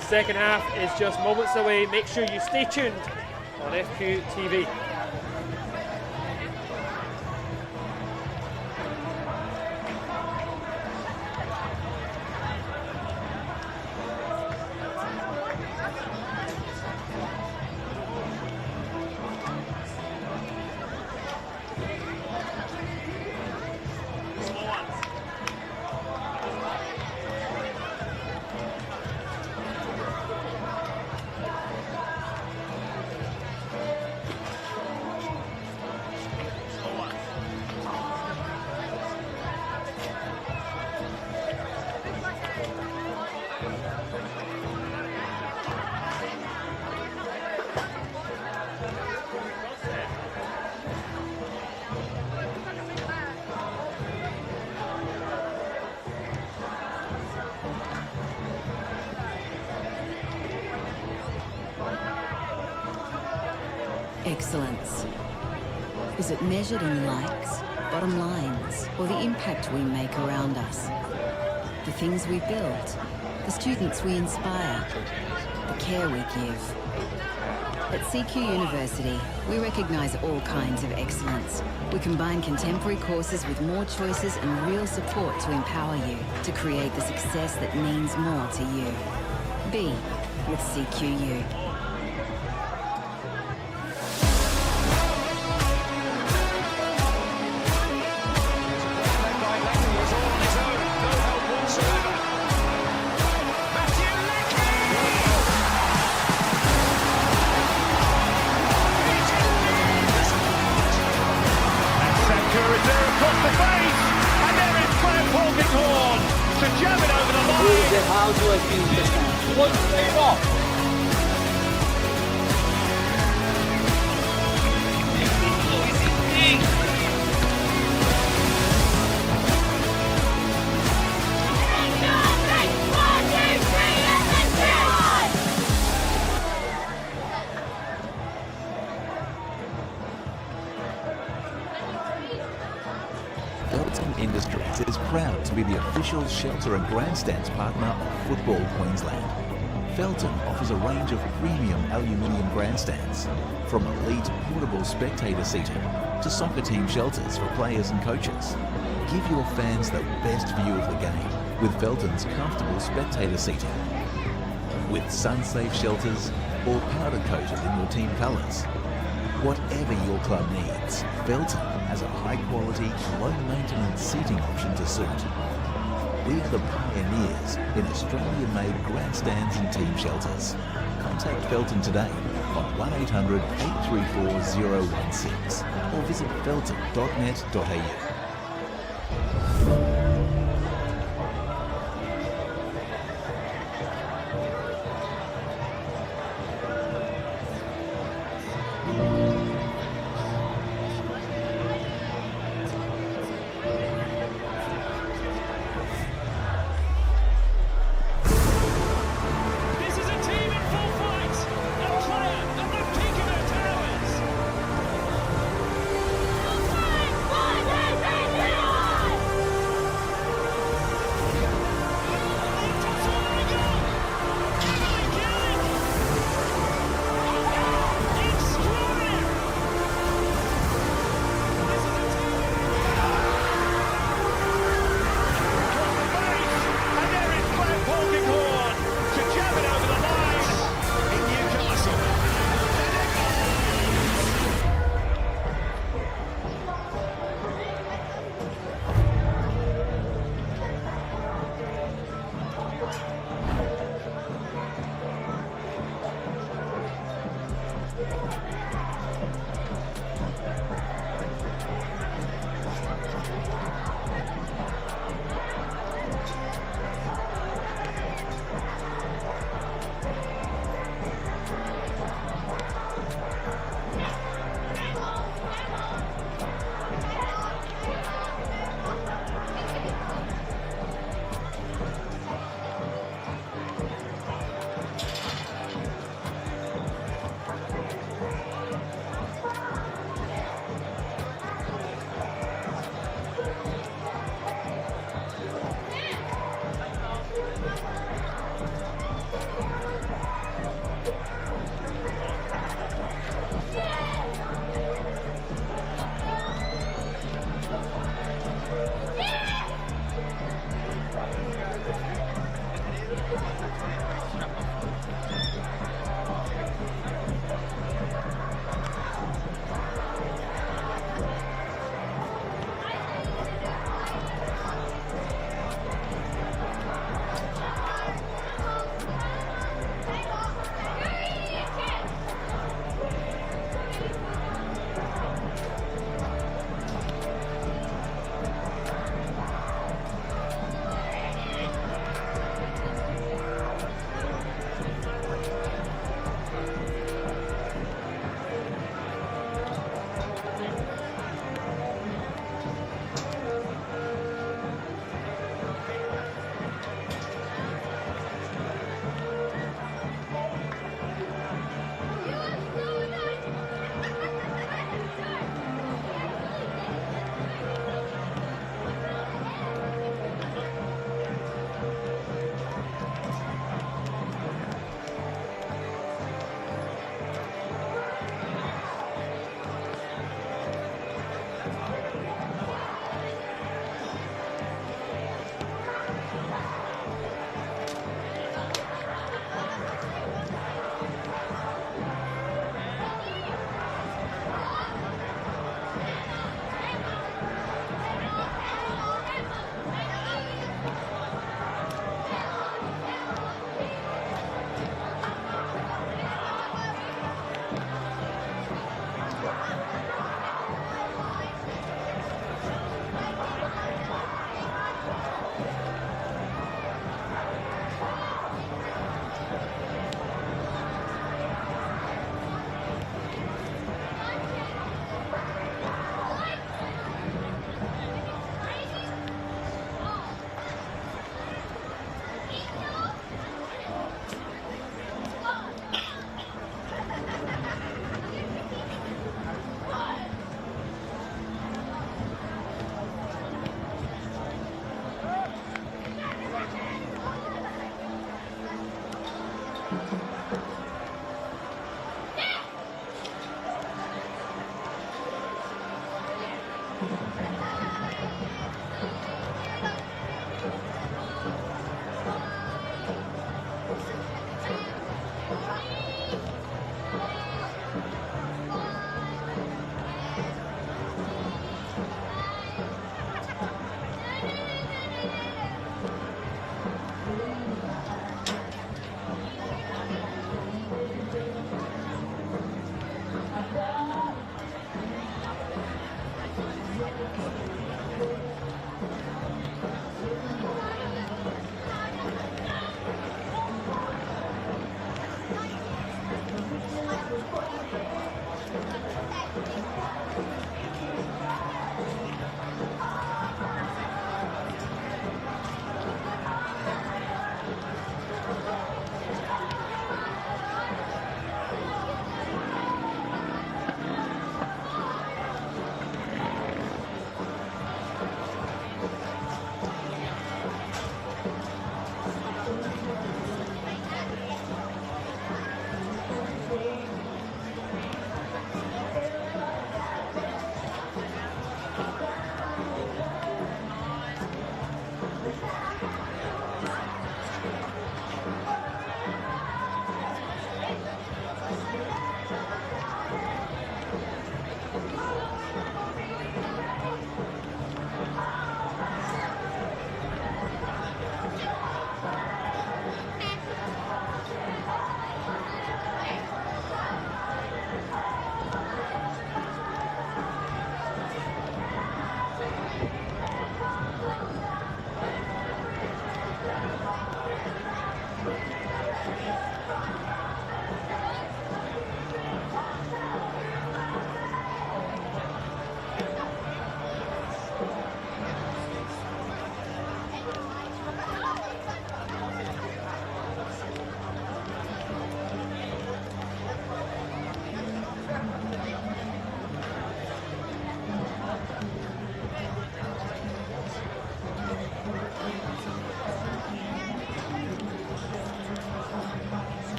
Second half is just moments away. Make sure you stay tuned on FQ TV. Excellence. Is it measured in likes, bottom lines, or the impact we make around us? The things we build, the students we inspire, the care we give. At CQ University, we recognise all kinds of excellence. We combine contemporary courses with more choices and real support to empower you to create the success that means more to you. Be with CQU. How do I feel this time? One save off. Industries is proud to be the official shelter and grandstands partner of Football Queensland. Felton offers a range of premium aluminium grandstands, from elite portable spectator seating to soccer team shelters for players and coaches. Give your fans the best view of the game with Felton's comfortable spectator seating. With sun-safe shelters or powder-coated in your team colours. Whatever your club needs, Felton has a high-quality, low-maintenance seating option to suit. We are the pioneers in Australian-made grandstands and team shelters. Contact Felton today on 1800 834 016 or visit felton.net.au.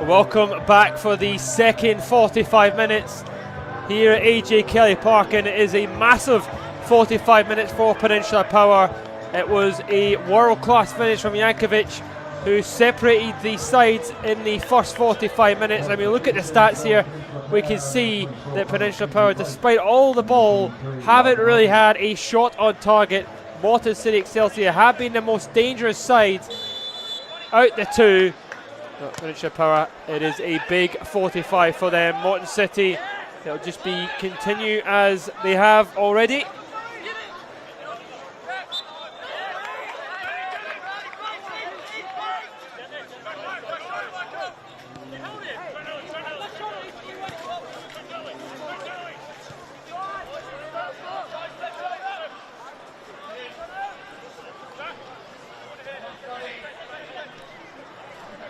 Welcome back for the second 45 minutes here at AJ Kelly Park, and it is a massive 45 minutes for Peninsula Power. It was a world-class finish from Jankovic, who separated the sides in the first 45 minutes. I mean, look at the stats here. We can see that Peninsula Power, despite all the ball, haven't really had a shot on target. Moreton City Excelsior have been the most dangerous side out the two. Peninsula Power, it is a big 45 for them. Moreton City, it'll just be continue as they have already.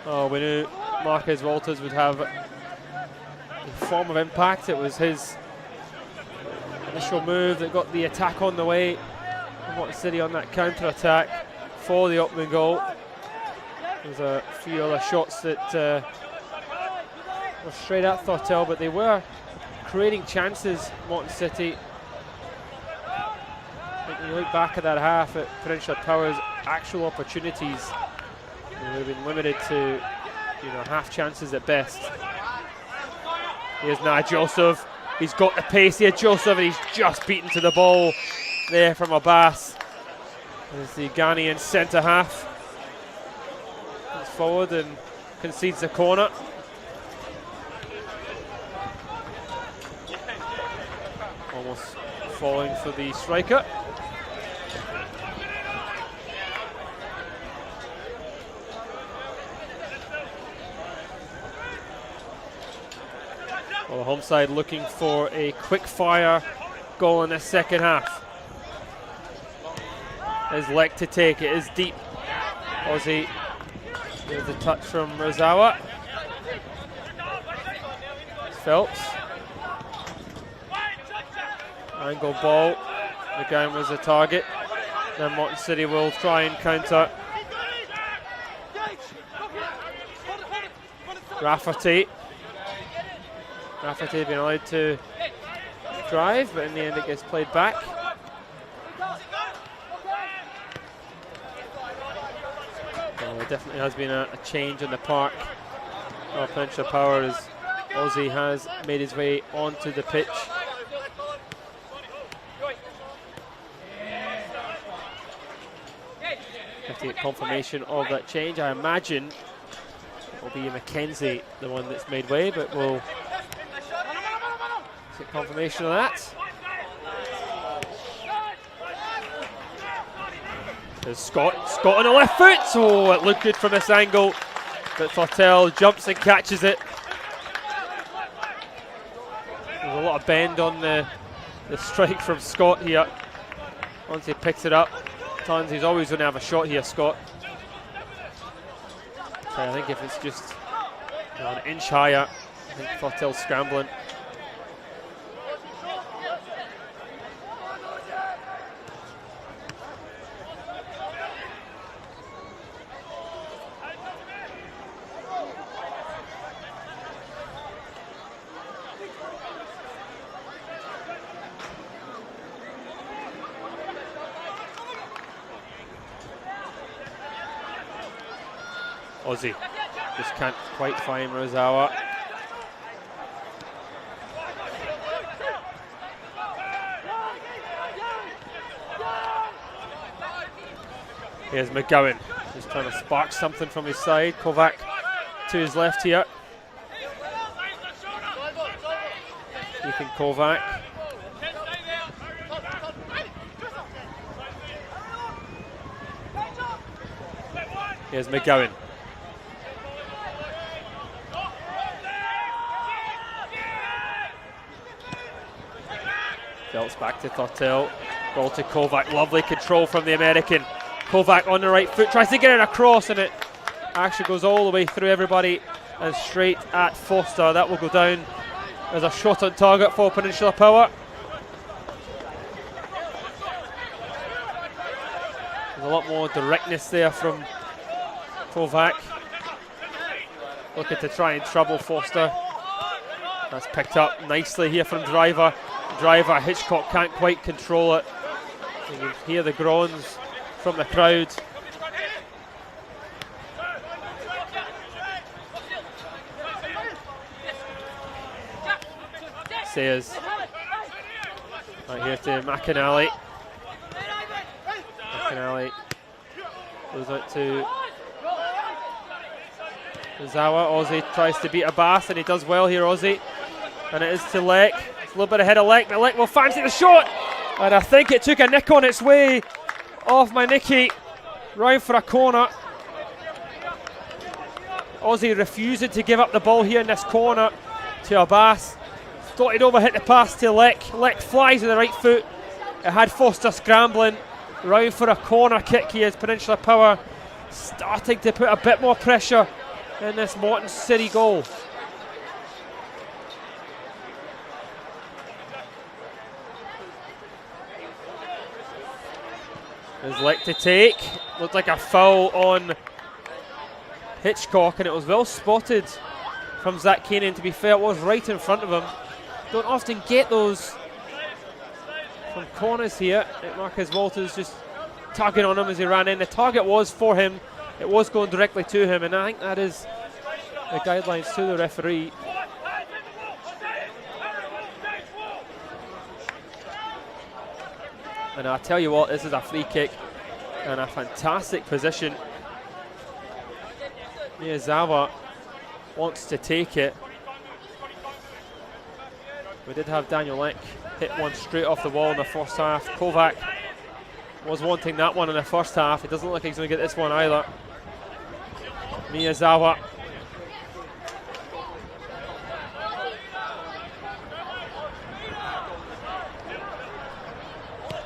Oh, we knew Marquez Walters would have a form of impact. It was his initial move that got the attack on the way. Moreton City on that counter-attack for the opening goal. There's a few other shots that were straight at Thortel, but they were creating chances, Moreton City. I think when you look back at that half at Peninsula Power's actual opportunities, they would have been limited to, half chances at best. Here's now Joseph. He's got the pace here, Joseph, and he's just beaten to the ball there from Abbas. There's the Ghanaian centre half. Comes forward and concedes the corner. Almost falling for the striker. Well, the home side looking for a quick fire goal in the second half. There's Lek to take, it is deep. Ozzy, there's a touch from Rozawa. Phelps. Angle ball, again was a target. Then Moreton City will try and counter. Rafferty. Rafferty being allowed to drive, but in the end it gets played back. Well, there definitely has been a change in the park of Peninsula Power as Ozzy has made his way onto the pitch. Have to get confirmation of that change. I imagine it will be Mackenzie, the one that's made way, but we'll get confirmation of that. There's Scott on the left foot. Oh, it looked good from this angle, but Thortel jumps and catches it. There's a lot of bend on the strike from Scott here. Once he picks it up, Tons, he's always going to have a shot here, Scott. So I think if it's just an inch higher, I think Thortel's scrambling. Ozzy just can't quite find Rozawa. Here's McGowan, just trying to spark something from his side. Kovac to his left here. Ethan Kovac. Here's McGowan. Phelps back to Thortel. Ball to Kovac. Lovely control from the American. Kovac on the right foot. Tries to get it across, and it actually goes all the way through everybody and straight at Foster. That will go down as a shot on target for Peninsula Power. There's a lot more directness there from Kovac. looking to try and trouble Foster. That's picked up nicely here from Driver. Hitchcock can't quite control it. You can hear the groans from the crowd. Sayers right here to McInally. McInally goes out to Zawa. Ozzy tries to beat Abbas, and he does well here, Ozzy. And it is to Lek. It's a little bit ahead of Lek, but Lek will fancy the shot. And I think it took a nick on its way off my Nicky. Round for a corner. Ozzy refusing to give up the ball here in this corner to Abbas. Thought he'd overhit the pass to Lek. Lek flies with the right foot. It had Foster scrambling. Round for a corner kick here as Peninsula Power starting to put a bit more pressure in this Moreton City goal. There's Lek to take. Looked like a foul on Hitchcock, and it was well spotted from Zach Keenan. To be fair, it was right in front of him. Don't often get those from corners here. Marcus Walters just tugging on him as he ran in. The target was for him. It was going directly to him, and I think that is the guidelines to the referee. And I tell you what, this is a free kick and a fantastic position. Miyazawa wants to take it. We did have Daniel Lek hit one straight off the wall in the first half. Kovac was wanting that one in the first half. It doesn't look like he's going to get this one either. Miyazawa.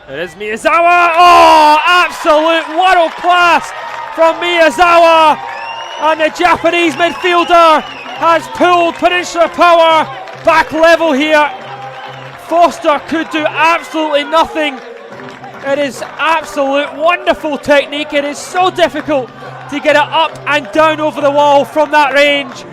It is Miyazawa. Oh, absolute world class from Miyazawa. And the Japanese midfielder has pulled Peninsula Power back level here. Foster could do absolutely nothing. It is absolute wonderful technique. It is so difficult to get it up and down over the wall from that range.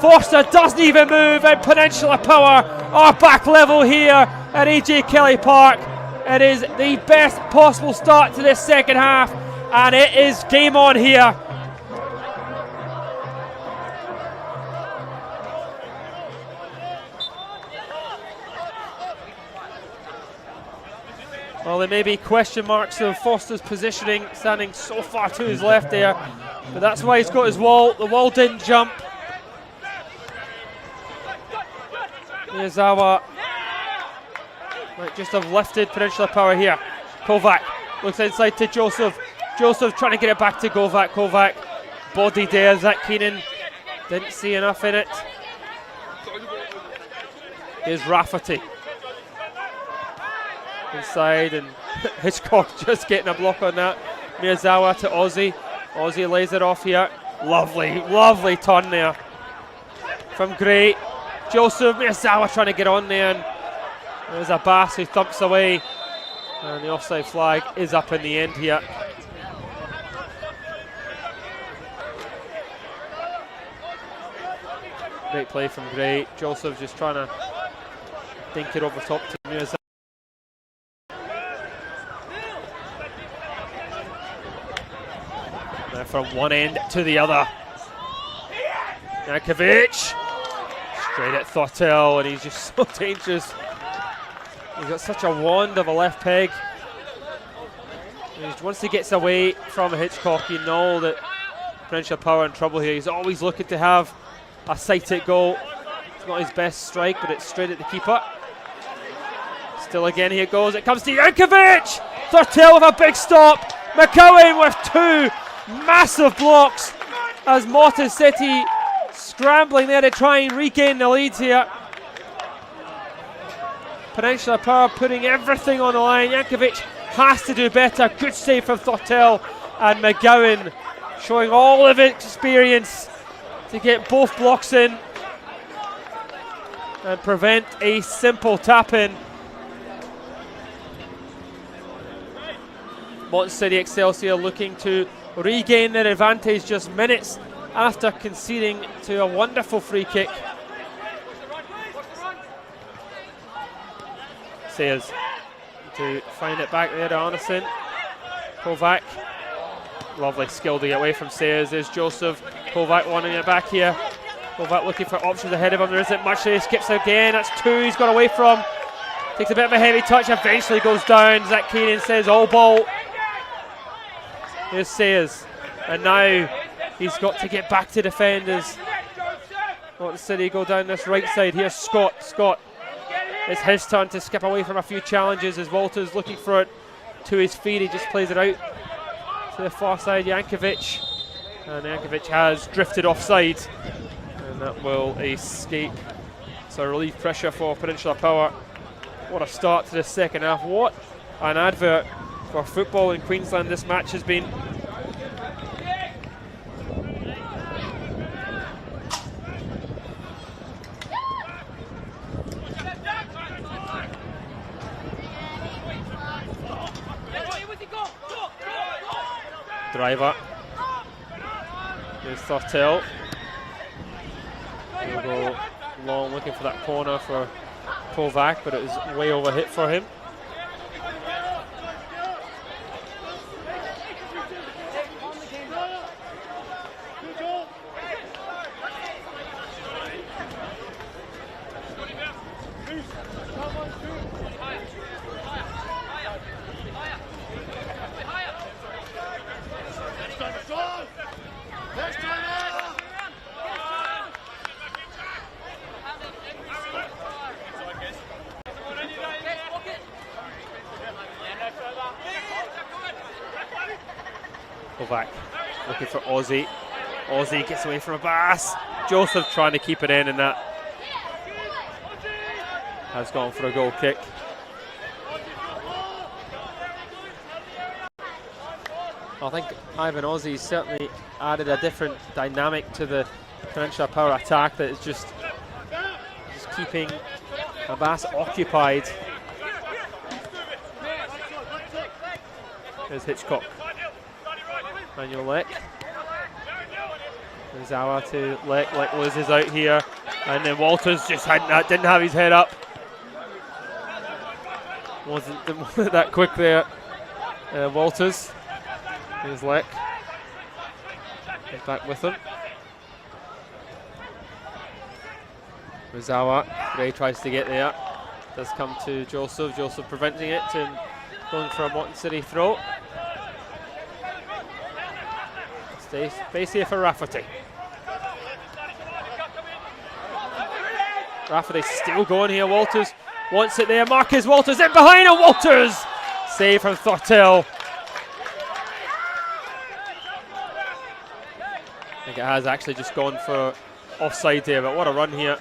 Foster doesn't even move, and Peninsula Power are back level here at AJ Kelly Park. It is the best possible start to this second half, and it is game on here. Well, there may be question marks of Foster's positioning, standing so far to his left there, but that's why he's got his wall. The wall didn't jump. Miyazawa might just have lifted Peninsula Power here. Kovac looks inside to Joseph. Joseph trying to get it back to Kovac. Kovac body there. Zach Keenan didn't see enough in it. Here's Rafferty inside, and Hitchcock just getting a block on that. Miyazawa to Ozzy. Ozzy lays it off here. Lovely, lovely turn there from Gray. Joseph, Miyazawa trying to get on there, and there's Abbas who thumps away, and the offside flag is up in the end here. Great play from Gray. Joseph just trying to dink it over top to Miyazawa. Now from one end to the other. Jankovic straight at Thortel, and he's just so dangerous. He's got such a wand of a left peg. And once he gets away from Hitchcock, you know that Peninsula Power in trouble here. He's always looking to have a sighted goal. It's not his best strike, but it's straight at the keeper. Still again, here it goes. It comes to Jankovic. Thortel with a big stop. McCowan with two massive blocks as Moreton City scrambling there to try and regain the lead here. Peninsula Power putting everything on the line. Jankovic has to do better. Good save from Thortel, and McGowan showing all of his experience to get both blocks in and prevent a simple tap-in. Moreton City Excelsior looking to regain their advantage just minutes after conceding to a wonderful free kick. Sayers to find it back there to Arneson. Kovac, lovely skill to get away from Sayers. There's Joseph. Kovac wanting it back here. Kovac looking for options ahead of him. There isn't much there. He skips again. That's two he's got away from. Takes a bit of a heavy touch. Eventually goes down. Zach Keenan says all ball. Here's Sayers. And now he's got to get back to defenders. Moreton City go down this right side. Here's Scott. Scott. It's his turn to skip away from a few challenges as Walters looking for it to his feet. He just plays it out to the far side. Jankovic. And Jankovic has drifted offside. And that will escape. So relief pressure for Peninsula Power. What a start to the second half. What an advert for football in Queensland this match has been. Driver. There's Thurtell. He'll go long looking for that corner for Kovac, but it was way over hit for him. Kovac looking for Ozzy. Ozzy gets away from Abbas. Joseph trying to keep it in, and that has gone for a goal kick. I think Ivan Ozzy certainly added a different dynamic to the Peninsula Power attack that is just keeping Abbas occupied. There's Hitchcock. Manuel Leck. Zawa to Leck. Leck loses out here. And then Walters just didn't have his head up. Wasn't that quick there. Walters. Here's Leck. He's back with him. Zawa. Gray tries to get there. Does come to Joseph. Joseph preventing it and going for a Moreton City throw. Space here for Rafferty. Rafferty still going here. Walters wants it there. Marcus Walters in behind, and Walters save from Thurtell. I think it has actually just gone for offside there, but what a run here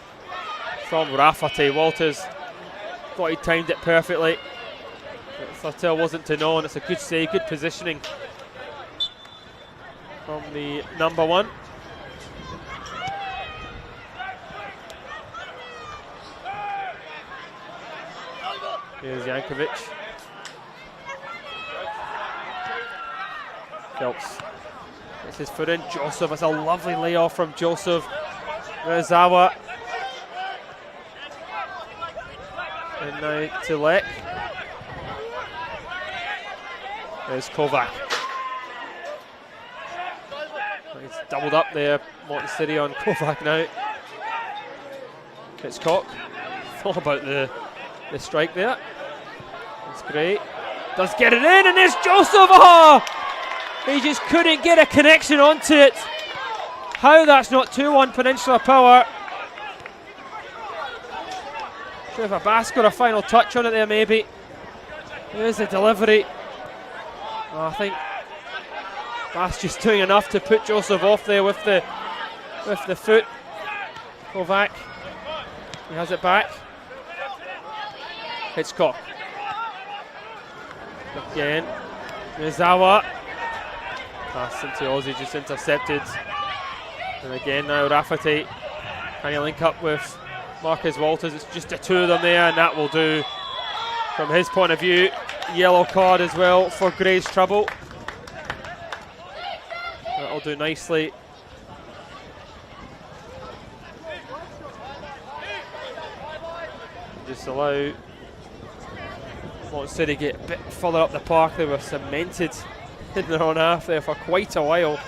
from Rafferty. Walters thought he timed it perfectly. Thurtell wasn't to know, and it's a good save, good positioning from the number one. Here's Jankovic. Phelps gets his foot in. Joseph, that's a lovely layoff from Joseph. Zawa. And now to Leck. There's Kovac. He's doubled up there, Moreton City on Kovac now. Hitchcock. Thought about the strike there. That's great. Does get it in, and there's Joseph. Oh! He just couldn't get a connection onto it. How that's not 2-1 Peninsula Power. Sure if Abbas got a final touch on it there, maybe. There's the delivery. Oh, I think Abbas just doing enough to put Joseph off there with the foot. Kovac. He has it back. Hitchcock. Again. Zawa. Pass into Ozzy, just intercepted. And again now Rafferty. Can he link up with Marcus Walters? It's just the two of them there, and that will do. From his point of view, yellow card as well for Gray's trouble. That'll do nicely just allow Moreton City get a bit further up the park. They were cemented in their own half there for quite a while.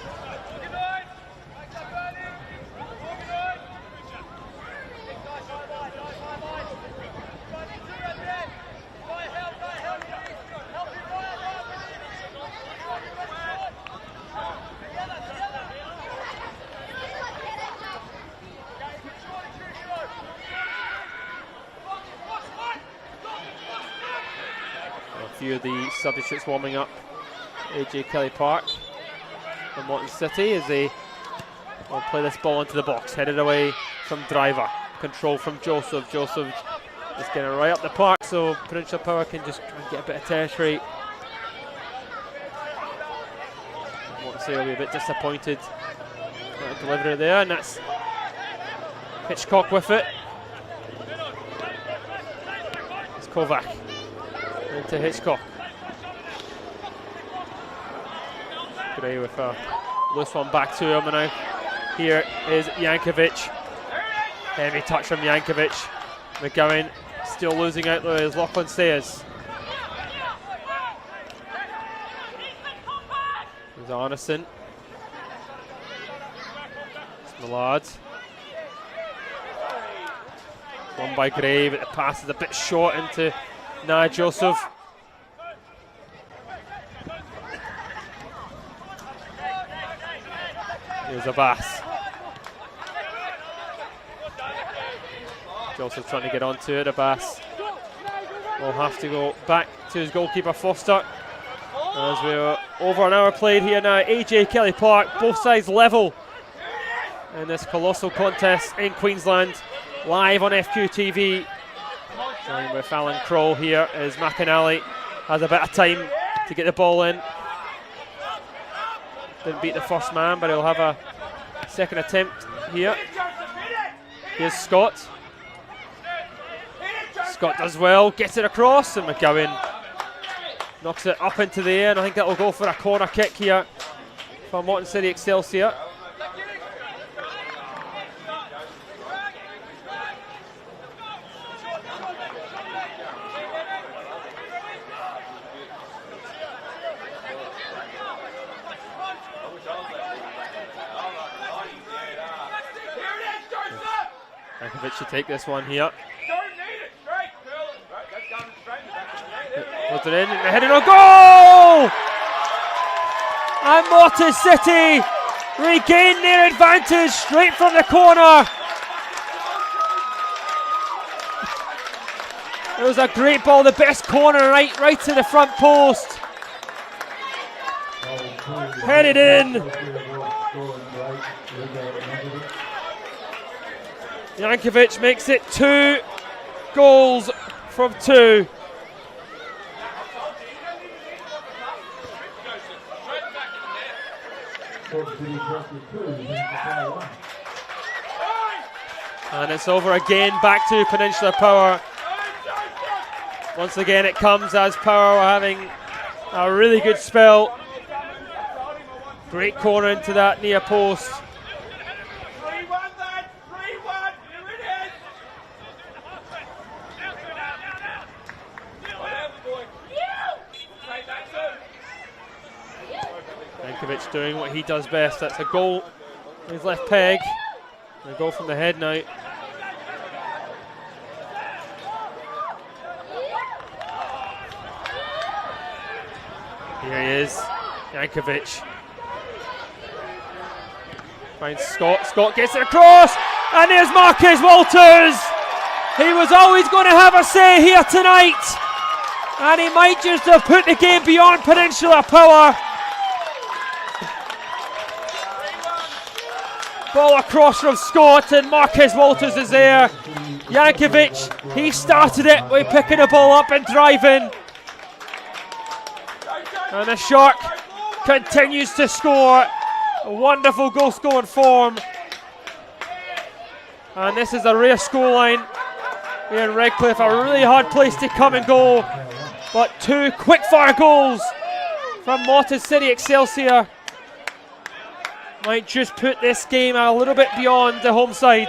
A few of the substitutes warming up AJ Kelly Park from Moreton City as they will play this ball into the box, headed away from Driver. Control from Joseph. Joseph is getting right up the park so Peninsula Power can just try and get a bit of territory. Moreton City will be a bit disappointed at the delivery there, and that's Hitchcock with it. It's Kovac into Hitchcock. Gray with a loose one back to him, and now here is Jankovic. Heavy touch from Jankovic. McGowan still losing out though as Lachlan says. There's Arneson. It's Millard. One by Gray, but the pass is a bit short into Nia Joseph. Here's Abbas. Joseph trying to get onto it. Abbas will have to go back to his goalkeeper Foster. As we're over an hour played here now, AJ Kelly Park, both sides level in this colossal contest in Queensland, live on FQTV. Joined with Alan Kroll here as McAnally has a bit of time to get the ball in. Didn't beat the first man, but he'll have a second attempt here. Here's Scott. Scott does well, gets it across, and McGowan knocks it up into the air, and I think that will go for a corner kick here for Moreton City Excelsior. Jankovic should take this one here. Puts it in, and heading on goal! And Moreton City regain their advantage straight from the corner. It was a great ball, the best corner right to the front post. Headed in. Jankovic makes it 2 goals from 2. And it's over again, back to Peninsula Power. Once again it comes as Power are having a really good spell. Great corner into that near post. Jankovic doing what he does best. That's a goal on his left peg. A goal from the head now. Here he is, Jankovic. Finds Scott. Scott gets it across, and there's Marcus Walters. He was always going to have a say here tonight, and he might just have put the game beyond Peninsula Power. Ball across from Scott, and Marcus Walters is there. Jankovic, he started it by picking the ball up and driving. And the Shark continues to score. A wonderful goal scoring form. And this is a rare scoreline here in Redcliffe. A really hard place to come and go. But 2 quick fire goals from Moreton City Excelsior might just put this game a little bit beyond the home side.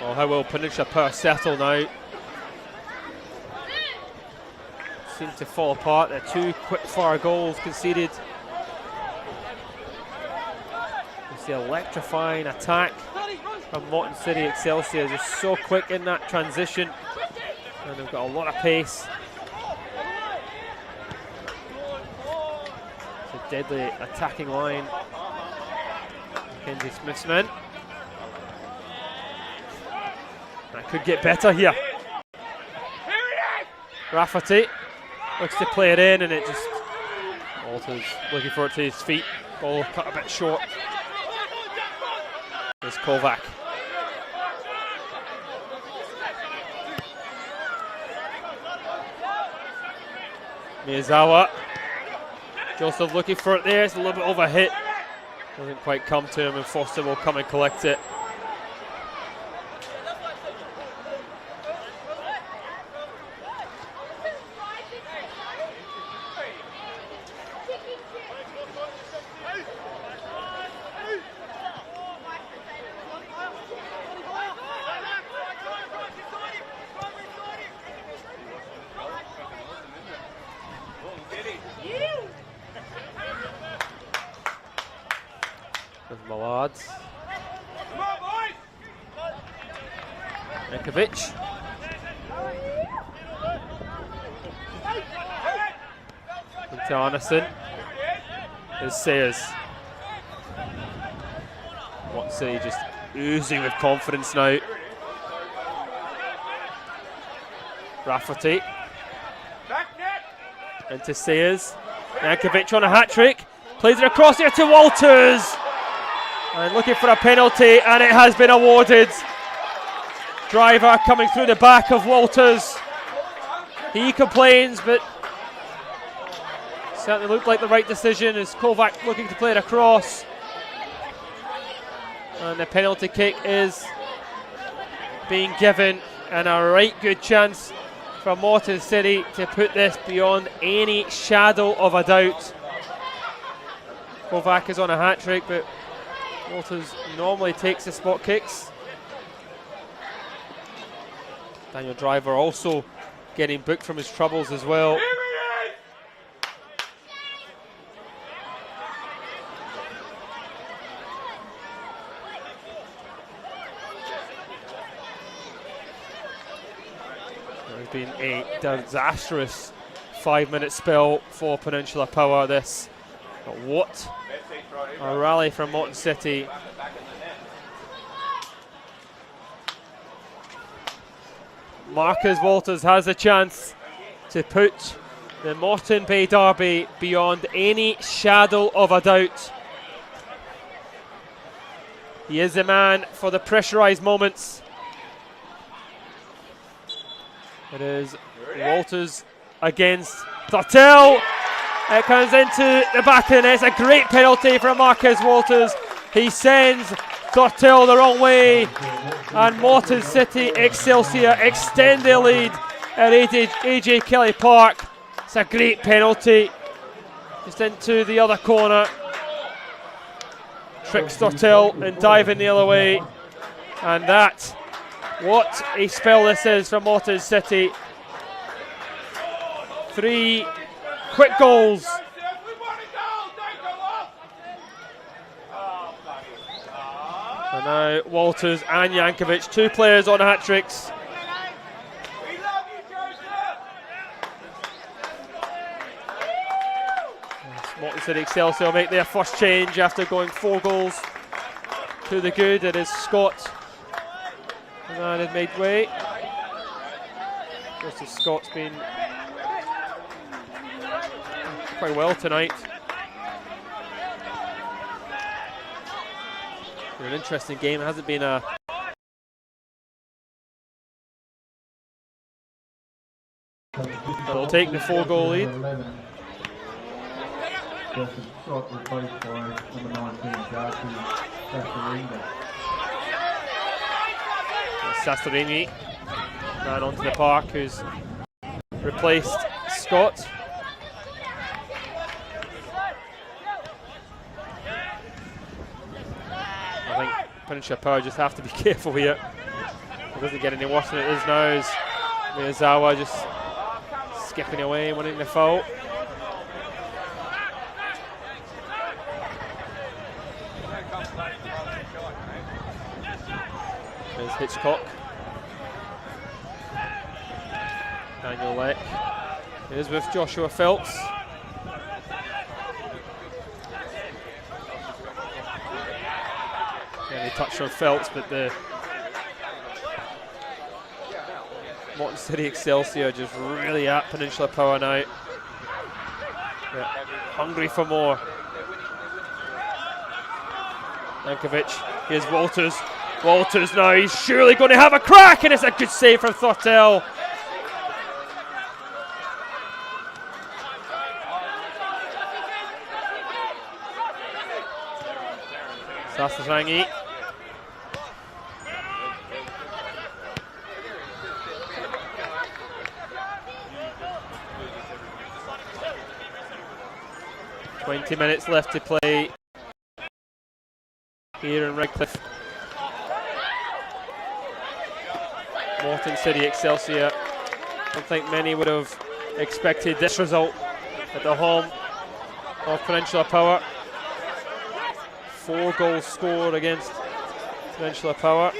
Well, how will Peninsula Power settle now? Seem to fall apart. They're 2 quick-fire goals conceded. It's the electrifying attack from Moreton City Excelsior, just so quick in that transition, and they've got a lot of pace. It's a deadly attacking line. Kenzie Smith's men. That could get better here. Rafferty looks to play it in, and it just, Walters looking for it to his feet. Ball cut a bit short. There's Kovac. Miyazawa. Joseph looking for it there. It's a little bit overhit. Doesn't quite come to him, and Foster will come and collect it. There's Millard. Nekovic. Into Arneson. There's Sayers. Moreton City just oozing with confidence now. Rafferty. Into Sayers. Jankovic on a hat-trick. Plays it across here to Walters. And looking for a penalty, and it has been awarded. Driver coming through the back of Walters. He complains, but certainly looked like the right decision as Kovac looking to play it across. And the penalty kick is being given, and a right good chance for Moreton City to put this beyond any shadow of a doubt. Kovac is on a hat-trick, but Walters normally takes the spot kicks. Daniel Driver also getting booked from his troubles as well. There's been a disastrous 5-minute spell for Peninsula Power. This, but what a rally from Moreton City. Marcus Walters has a chance to put the Moreton Bay Derby beyond any shadow of a doubt. He is the man for the pressurised moments. It is Walters against Thurtell. It comes into the back of the net. It's a great penalty from Marcus Walters. He sends Thurtell the wrong way, and Moreton City Excelsior extend their lead at AJ Kelly Park. It's a great penalty, just into the other corner. Tricks Thurtell and diving the other way, and that, what a spell this is from Moreton City. 3 quick goals. And now Walters and Jankovic, 2 players on hat-tricks. Moreton City Excelsior make their first change after going 4 goals to the good. It is Scott. And that is made way. Of course, Scott's been quite well tonight. An interesting game. It hasn't been a they'll take the 4-goal lead. Sastarini, man onto the park, who's replaced Scott. I think Peninsula Power just have to be careful here. It doesn't get any worse than it is now as Miyazawa just skipping away, winning the foul. There's Hitchcock. Daniel Leck is with Joshua Phelps. Yeah, they touched on Phelps, but the Moreton City Excelsior just really at Peninsula Power now. Yeah, hungry for more. Nankovic, here's Walters. Walters now, he's surely going to have a crack, and it's a good save from Thortel. Sasazangi. "20 minutes left to play here in Redcliffe. Moreton City Excelsior. I don't think many would have expected this result at the home of Peninsula Power. 4 goals scored against Peninsula Power.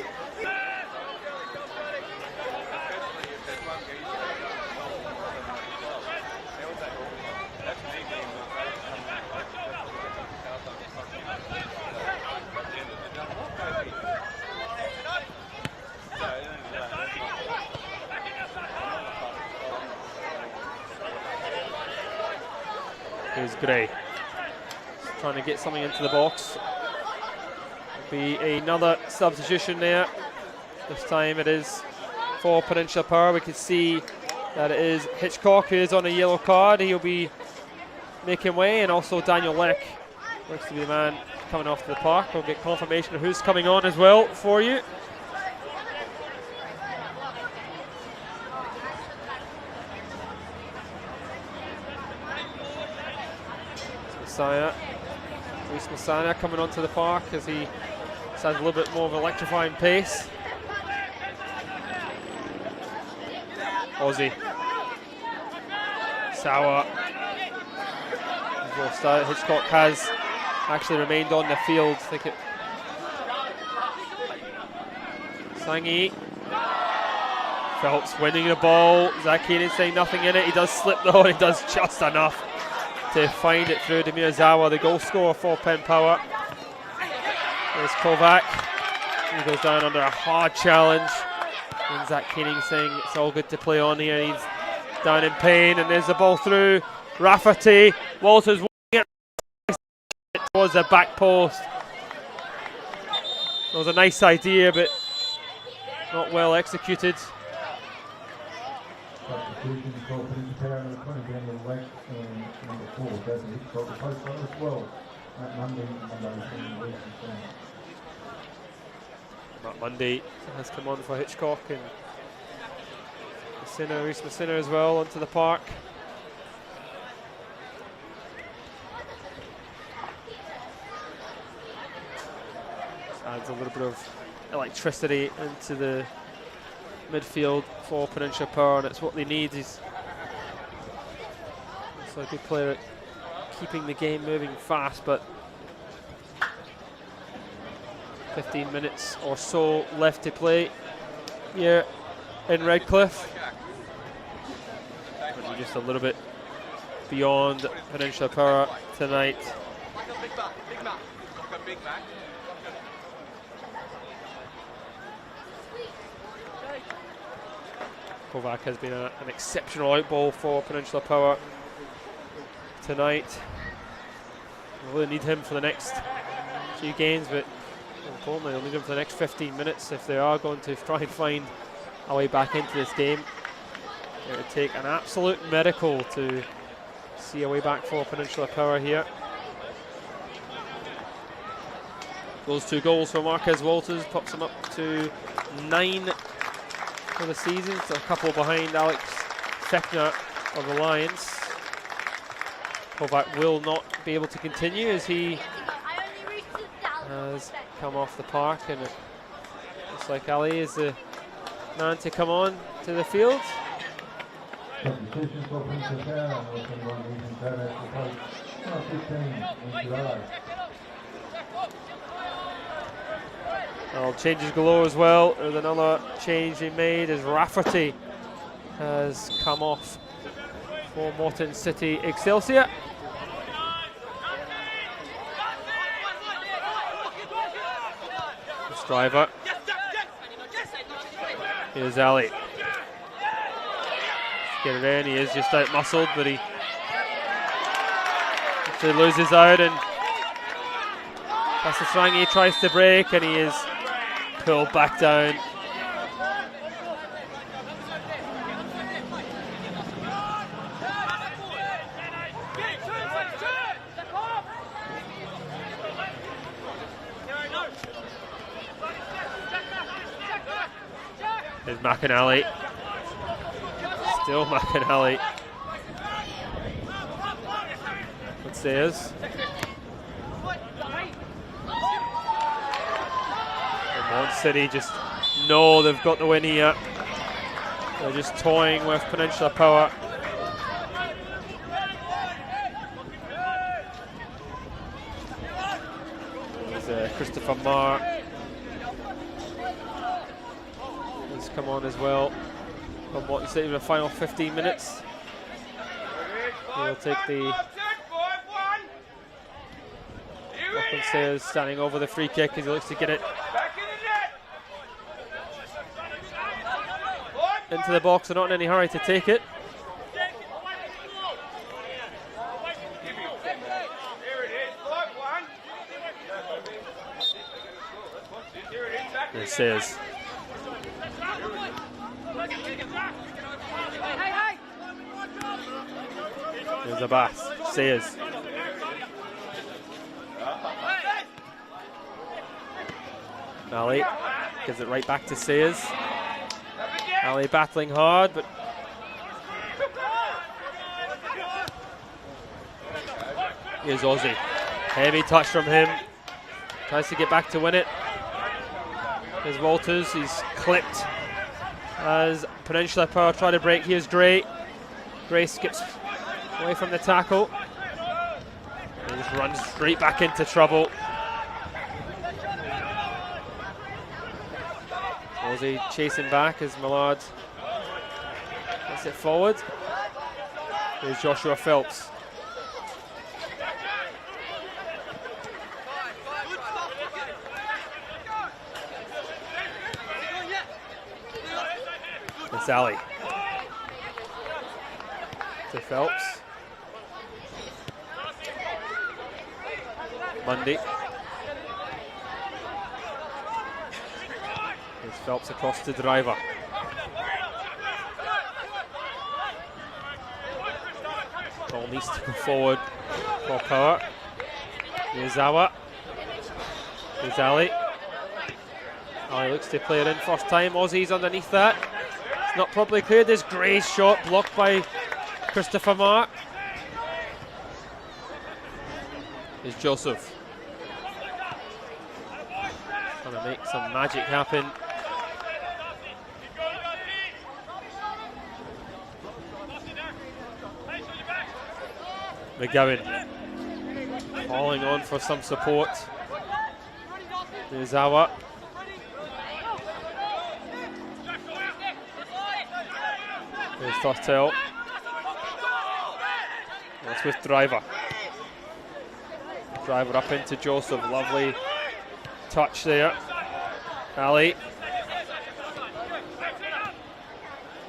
Here's Gray, trying to get something into the box. Be another substitution there. This time it is for Peninsula Power. We can see that it is Hitchcock who is on a yellow card. He'll be making way, and also Daniel Leck looks to be the man coming off to the park. We'll get confirmation of who's coming on as well for you. Reece Messiah coming onto the park as he has a little bit more of electrifying pace. Aussie. Sauer. Hitchcock has actually remained on the field. I think it. Sangi. Phelps winning the ball. Zach Keenan saying nothing in it. He does slip though, and he does just enough to find it through to Miyazawa, the goal scorer for Penn Power. There's Kovac. He goes down under a hard challenge. And Zach Keening saying it's all good to play on here. He's down in pain, and there's the ball through. Rafferty. Walters winning it towards the back post. It was a nice idea, but not well executed. Substitution for Peninsula Power, number 20, Daniel Leck, and number 4, David Hitchcock, the post runner as well. Matt Mundy, Matt Mundy has come on for Hitchcock, and Reece Messina as well onto the park. Just adds a little bit of electricity into the midfield for Peninsula Power, and it's what they need. He's also a good player at keeping the game moving fast, but 15 minutes or so left to play here in Redcliffe. But just a little bit beyond Peninsula Power tonight. Kovac has been an exceptional outball for Peninsula Power tonight. We really need him for the next few games, but importantly, they'll need him for the next 15 minutes if they are going to try and find a way back into this game. It would take an absolute miracle to see a way back for Peninsula Power here. Those 2 goals for Marquez Walters pops him up to 9 for the season, so a couple behind Alex Fechner of the Lions. Kovac will not be able to continue as he has come off the park, and it looks like Ali is the man to come on to the field. Substitution for Peninsula and also one reason to replace 15 in July. Well, changes galore as well. There's another change he made as Rafferty has come off for Moreton City Excelsior. Driver. Here's Ali. Get it in. He is just out muscled, but he actually loses out, and that's the throwing. He tries to break, and he is pulled back down. There's McAnally. Still McAnally. It says. Moreton City just know they've got the win here. They're just toying with Peninsula power. There's Christopher Marr. Come on as well from Moreton City in the final 15 minutes. He'll take the says standing over the free kick as he looks to get it into the box. They're not in any hurry to take it. It says there's Abbas, Sayers. Ali gives it right back to Sayers. Ali battling hard, but here's Ozzy. Heavy touch from him. Tries to get back to win it. There's Walters, he's clipped as Peninsula Power try to break. Here's Gray. Gray skips away from the tackle. He just runs straight back into trouble. Ozzy chasing back as Millard gets it forward. Here's Joshua Phelps. It's Ali. To Phelps. Mundy. Here's Phelps across to Driver. Ball needs to go forward for power. Here's Zawa. Here's Ali. Ali looks to play it in first time. Aussie's underneath that. It's not properly cleared. There's Gray's shot blocked by Christopher Mark. Here's Joseph. Trying to make some magic happen. McGowan falling on for some support. There's Zawa. There's Thurtell. That's with Driver. Driver up into Joseph. Lovely touch there. Ali.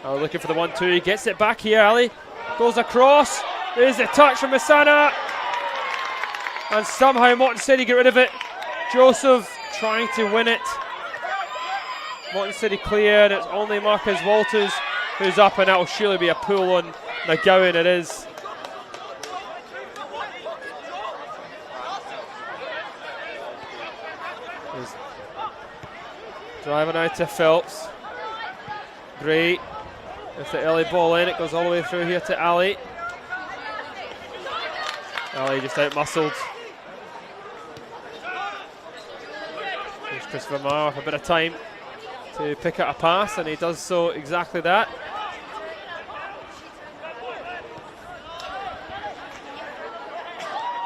Oh, looking for the 1-2. He gets it back here. Ali goes across. There's a touch from Masana. And somehow Moreton City get rid of it. Joseph trying to win it. Moreton City clear, and it's only Marcus Walters who's up, and that'll surely be a pull on McGowan. It is. There's Driver now to Phelps. Gray with the early ball in, it goes all the way through here to Ali. Ali just out muscled. There's Christopher Marr with a bit of time to to pick out a pass, and he does so exactly that.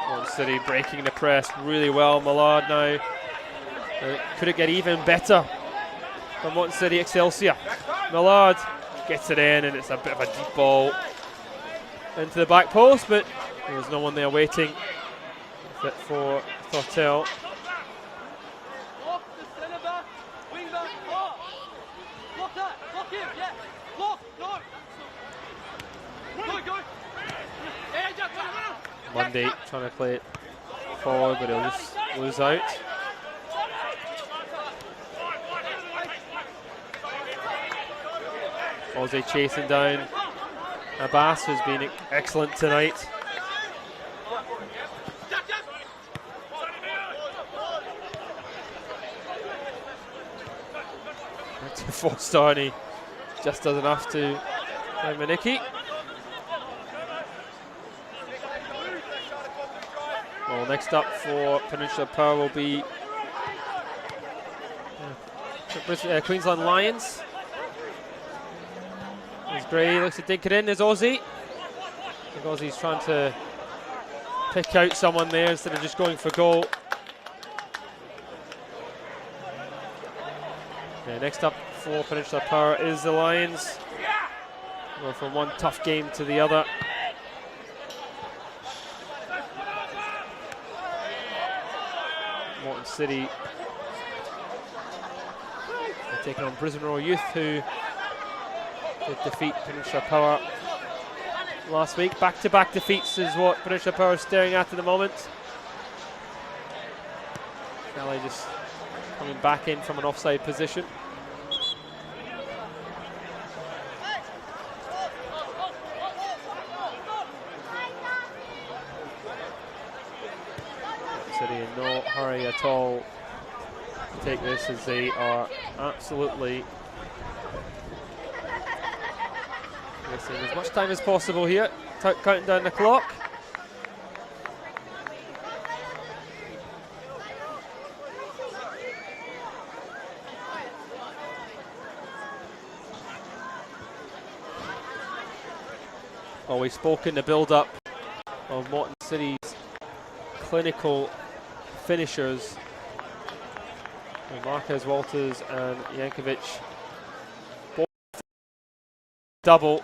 Moreton City breaking the press really well. Millard now. Could it get even better from Moreton City? Excelsior. Millard gets it in, and it's a bit of a deep ball into the back post, but there was no one there waiting for Thortel. Monday trying to play it forward, but he'll just lose out. Ozzy chasing down Abbas, who's been excellent tonight. To Foster, and he just does enough to Manicki. Well, next up for Peninsula Power will be Queensland Lions. There's Gray, looks to dink it in. There's Ozzy. I think Ozzy's trying to pick out someone there instead of just going for goal. Okay, next up for Peninsula Power is the Lions. Go from one tough game to the other. Moreton City are taking on Brisbane Royal Youth, who did defeat Peninsula Power last week. Back-to-back defeats is what Peninsula Power is staring at the moment. Kelly just coming back in from an offside position. City in no hurry at all to take this, as they are absolutely wasting as much time as possible here, counting down the clock. Well, we spoke in the build-up of Moreton City's clinical finishers. Marquez, Walters and Yankovic both double.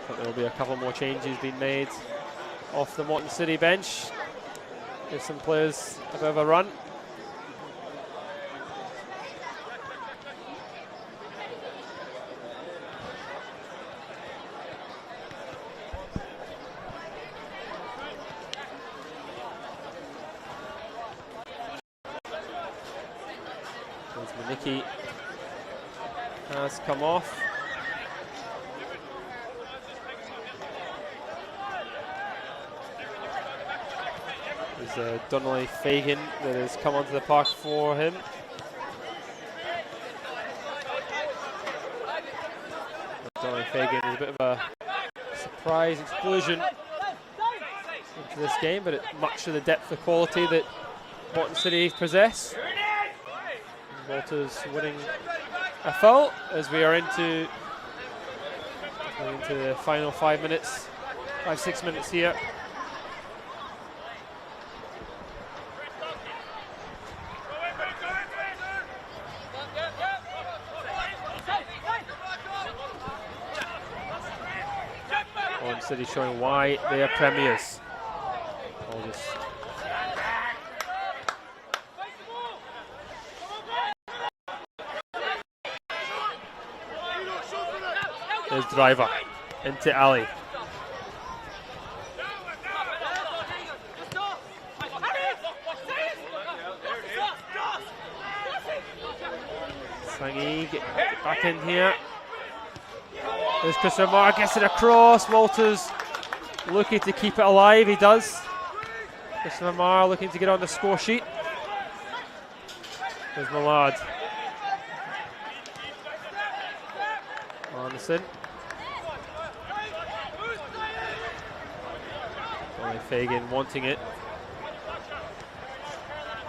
But there will be a couple more changes being made off the Moreton City bench. Give some players a bit of a run. Manicki has come off. There's Donnelly Fagan that has come onto the park for him. Donnelly Fagan is a bit of a surprise exclusion into this game, but much of the depth of quality that Moreton City possess. Walters winning a foul as we are into the final 5 minutes, 5-6 minutes here. Moreton City showing why they are premiers. There's Driver into Ali. Sangi get back in here. There's Christopher Marr, gets it across. Walters looking to keep it alive, he does. Christopher Marr looking to get on the score sheet. There's Millard. Anderson. Fagan wanting it.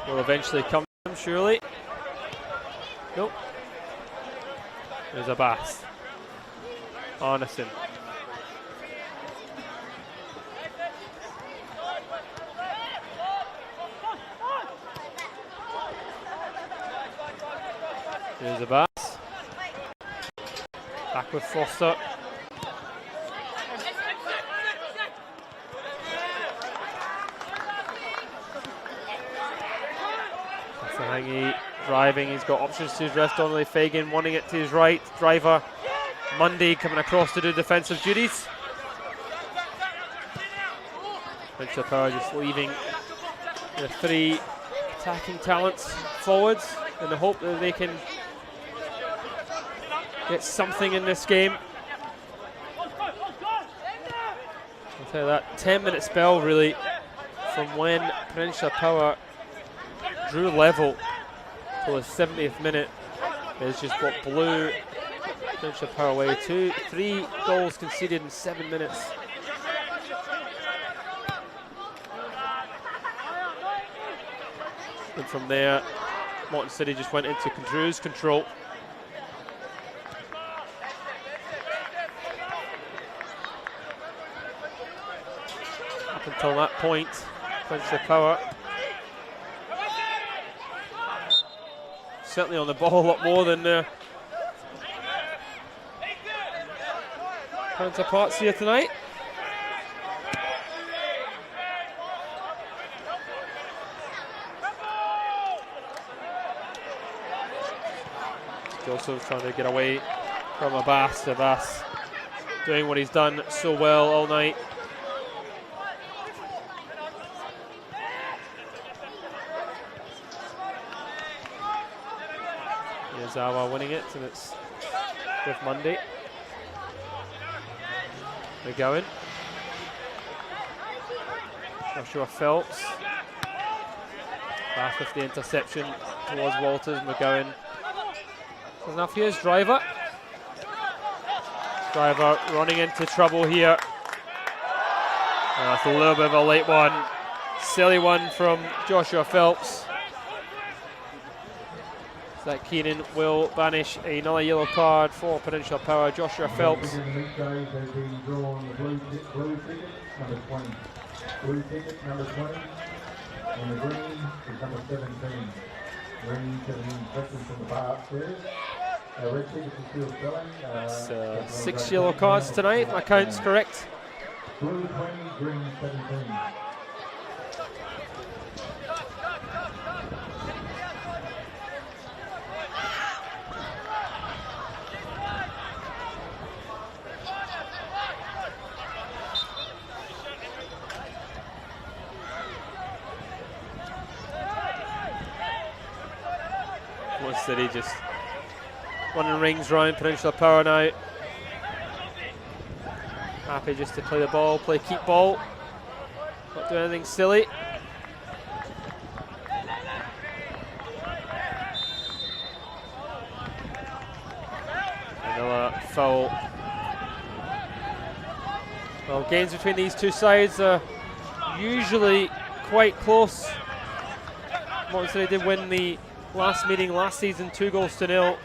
Will eventually come to him, surely. Nope. There's a Bass. Arneson. There's a Bass. Back with Foster. Hangy driving, he's got options to his left. Donnelly Fagan wanting it to his right. Driver Mundy coming across to do defensive duties. Peninsula Power just leaving the 3 attacking talents forwards in the hope that they can get something in this game. I'll tell you that 10-minute spell really from when Peninsula Power drew level till the 70th minute is just what blew Peninsula Power away. 3 goals conceded in 7 minutes. And from there, Moreton City just went into cruise control. Up until that point, Peninsula Power certainly on the ball a lot more than counterparts here tonight. Joseph trying to get away from a Bass. The Bass doing what he's done so well all night. Zawa winning it, and it's with Mundy. McGowan. Joshua Phelps. Back with the interception towards Walters. McGowan. There's enough. Here's Driver. Driver running into trouble here. That's a little bit of a late one. Silly one from Joshua Phelps. That Keenan will banish another yellow card for Peninsula Power. Joshua Phelps. Blue ticket, number 20. Blue ticket, number 20. And the green is number 17. Green to the instructions from the bar upstairs. Red tickets are still selling. It's 6 yellow cards tonight, if my count's correct. Blue 20, green 17. City just running rings round Peninsula Power now. Happy just to play the ball, play keep ball. Not doing anything silly. Another foul. Well, games between these two sides are usually quite close. Moreton City did win the last meeting last season, 2-0.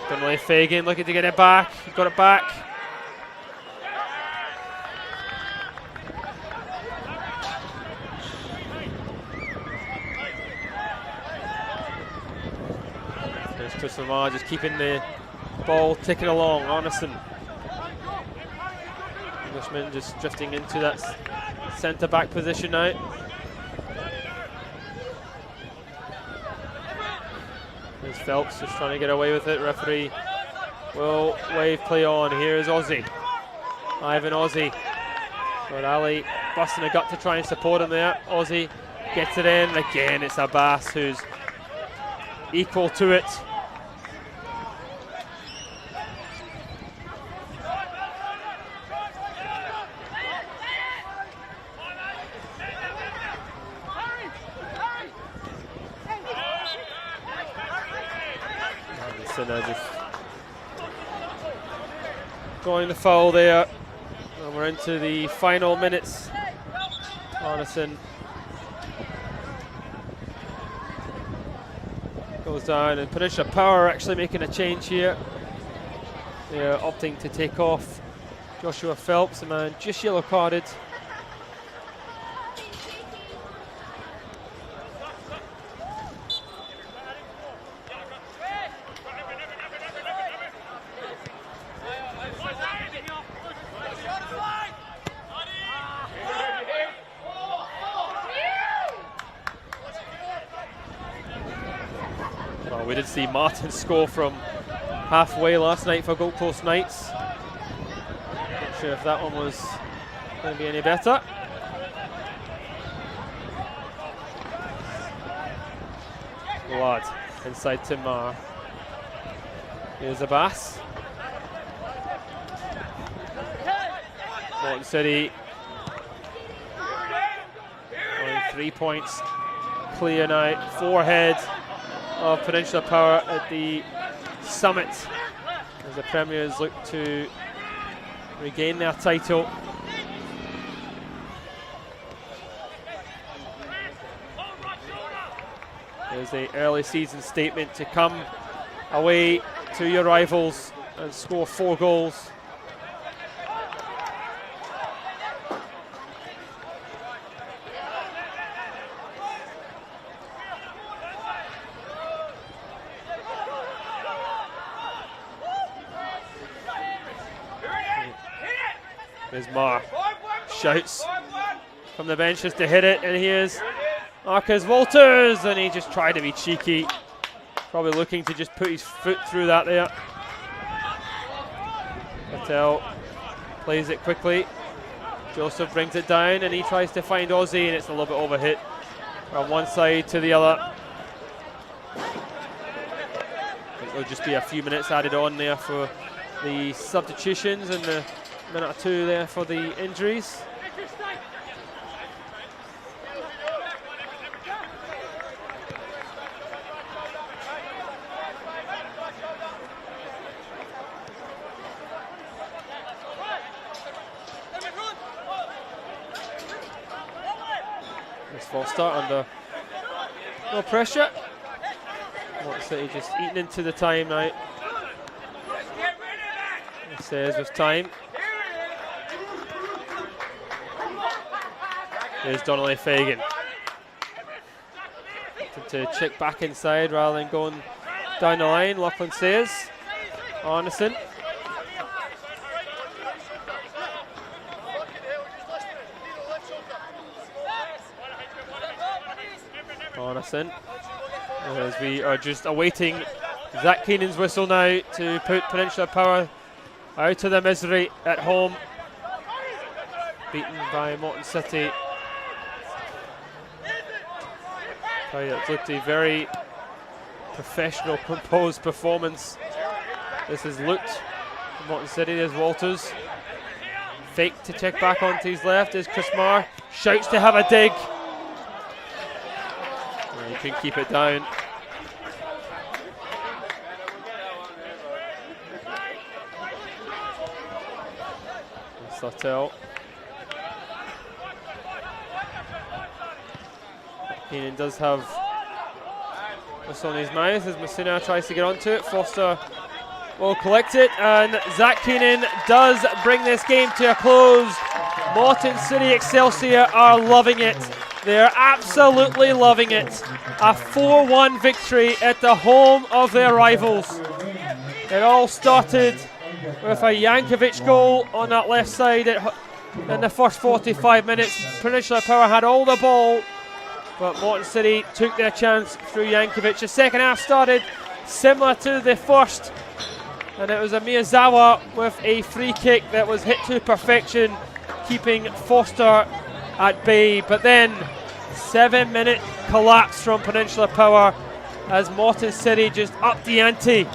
Donnelly Fagan looking to get it back. He got it back. There's Chris Lamar just keeping the ball ticking along. Arneson. Englishman just drifting into that centre back position now. There's Phelps just trying to get away with it. Referee will wave play on. Here is Ozzy. Ivan Ozzy. But Ali busting a gut to try and support him there. Ozzy gets it in. Again, it's Abbas who's equal to it. Peninsula just going the foul there. And we're into the final minutes. Arneson goes down, and Peninsula Power actually making a change here. They're opting to take off Joshua Phelps, the man just yellow carded. Well, we did see Martin score from halfway last night for Gold Coast Knights. Not sure if that one was going to be any better. Blood inside to Mar. Here's Abbas. Moreton City only 3 points clear now, forehead of Peninsula Power at the summit as the Premiers look to regain their title. There's an early season statement to come away to your rivals and score 4 goals. There's Mar, shouts from the benches to hit it, and here's Marcus Walters, and he just tried to be cheeky, probably looking to just put his foot through that there. Patel plays it quickly, Joseph brings it down, and he tries to find Ozzy, and it's a little bit overhit from one side to the other. I think there'll just be a few minutes added on there for the substitutions, and the minute or two there for the injuries. This Foster under no pressure. Moreton City just eating into the time now. It says with time. Here's Donnelly Fagan. To check back inside rather than going down the line. Lachlan says. Arneson. Arneson. As we are just awaiting Zach Keenan's whistle now to put Peninsula Power out of the misery at home. Beaten by Moreton City. It's looked a very professional, composed performance. This has looked from Moreton City. There's Walters. Fake to check back onto his left. There's Chris Marr. Shouts to have a dig. And he couldn't keep it down. Sawtell. Keenan does have this on his mouth as Messina tries to get onto it. Foster will collect it, and Zach Keenan does bring this game to a close. Moreton City Excelsior are loving it. They're absolutely loving it. A 4-1 victory at the home of their rivals. It all started with a Yankovic goal on that left side in the first 45 minutes. Peninsula Power had all the ball, but Moreton City took their chance through Yankovic. The second half started similar to the first, and it was a Miyazawa with a free kick that was hit to perfection, keeping Foster at bay. But then 7-minute collapse from Peninsula Power as Moreton City just upped the ante.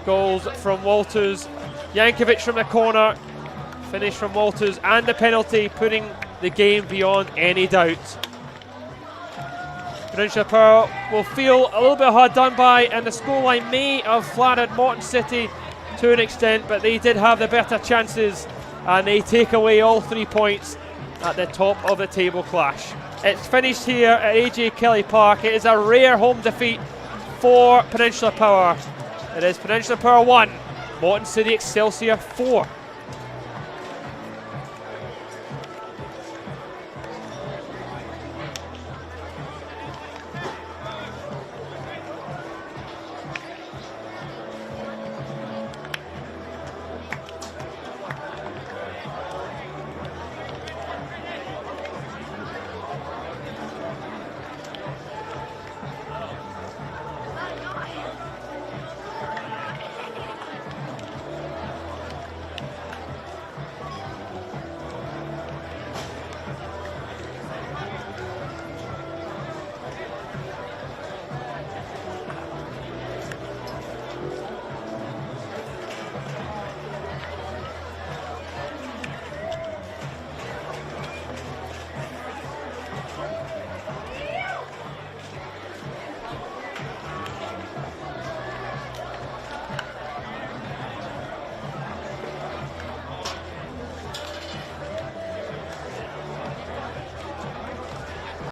Goals from Walters, Yankovic from the corner, finish from Walters, and the penalty, putting the game beyond any doubt. Peninsula Power will feel a little bit hard done by, and the scoreline may have flattered Moreton City to an extent, but they did have the better chances, and they take away all 3 points at the top of the table clash. It's finished here at AJ Kelly Park. It is a rare home defeat for Peninsula Power. It is Peninsula Power 1, Moreton City Excelsior 4.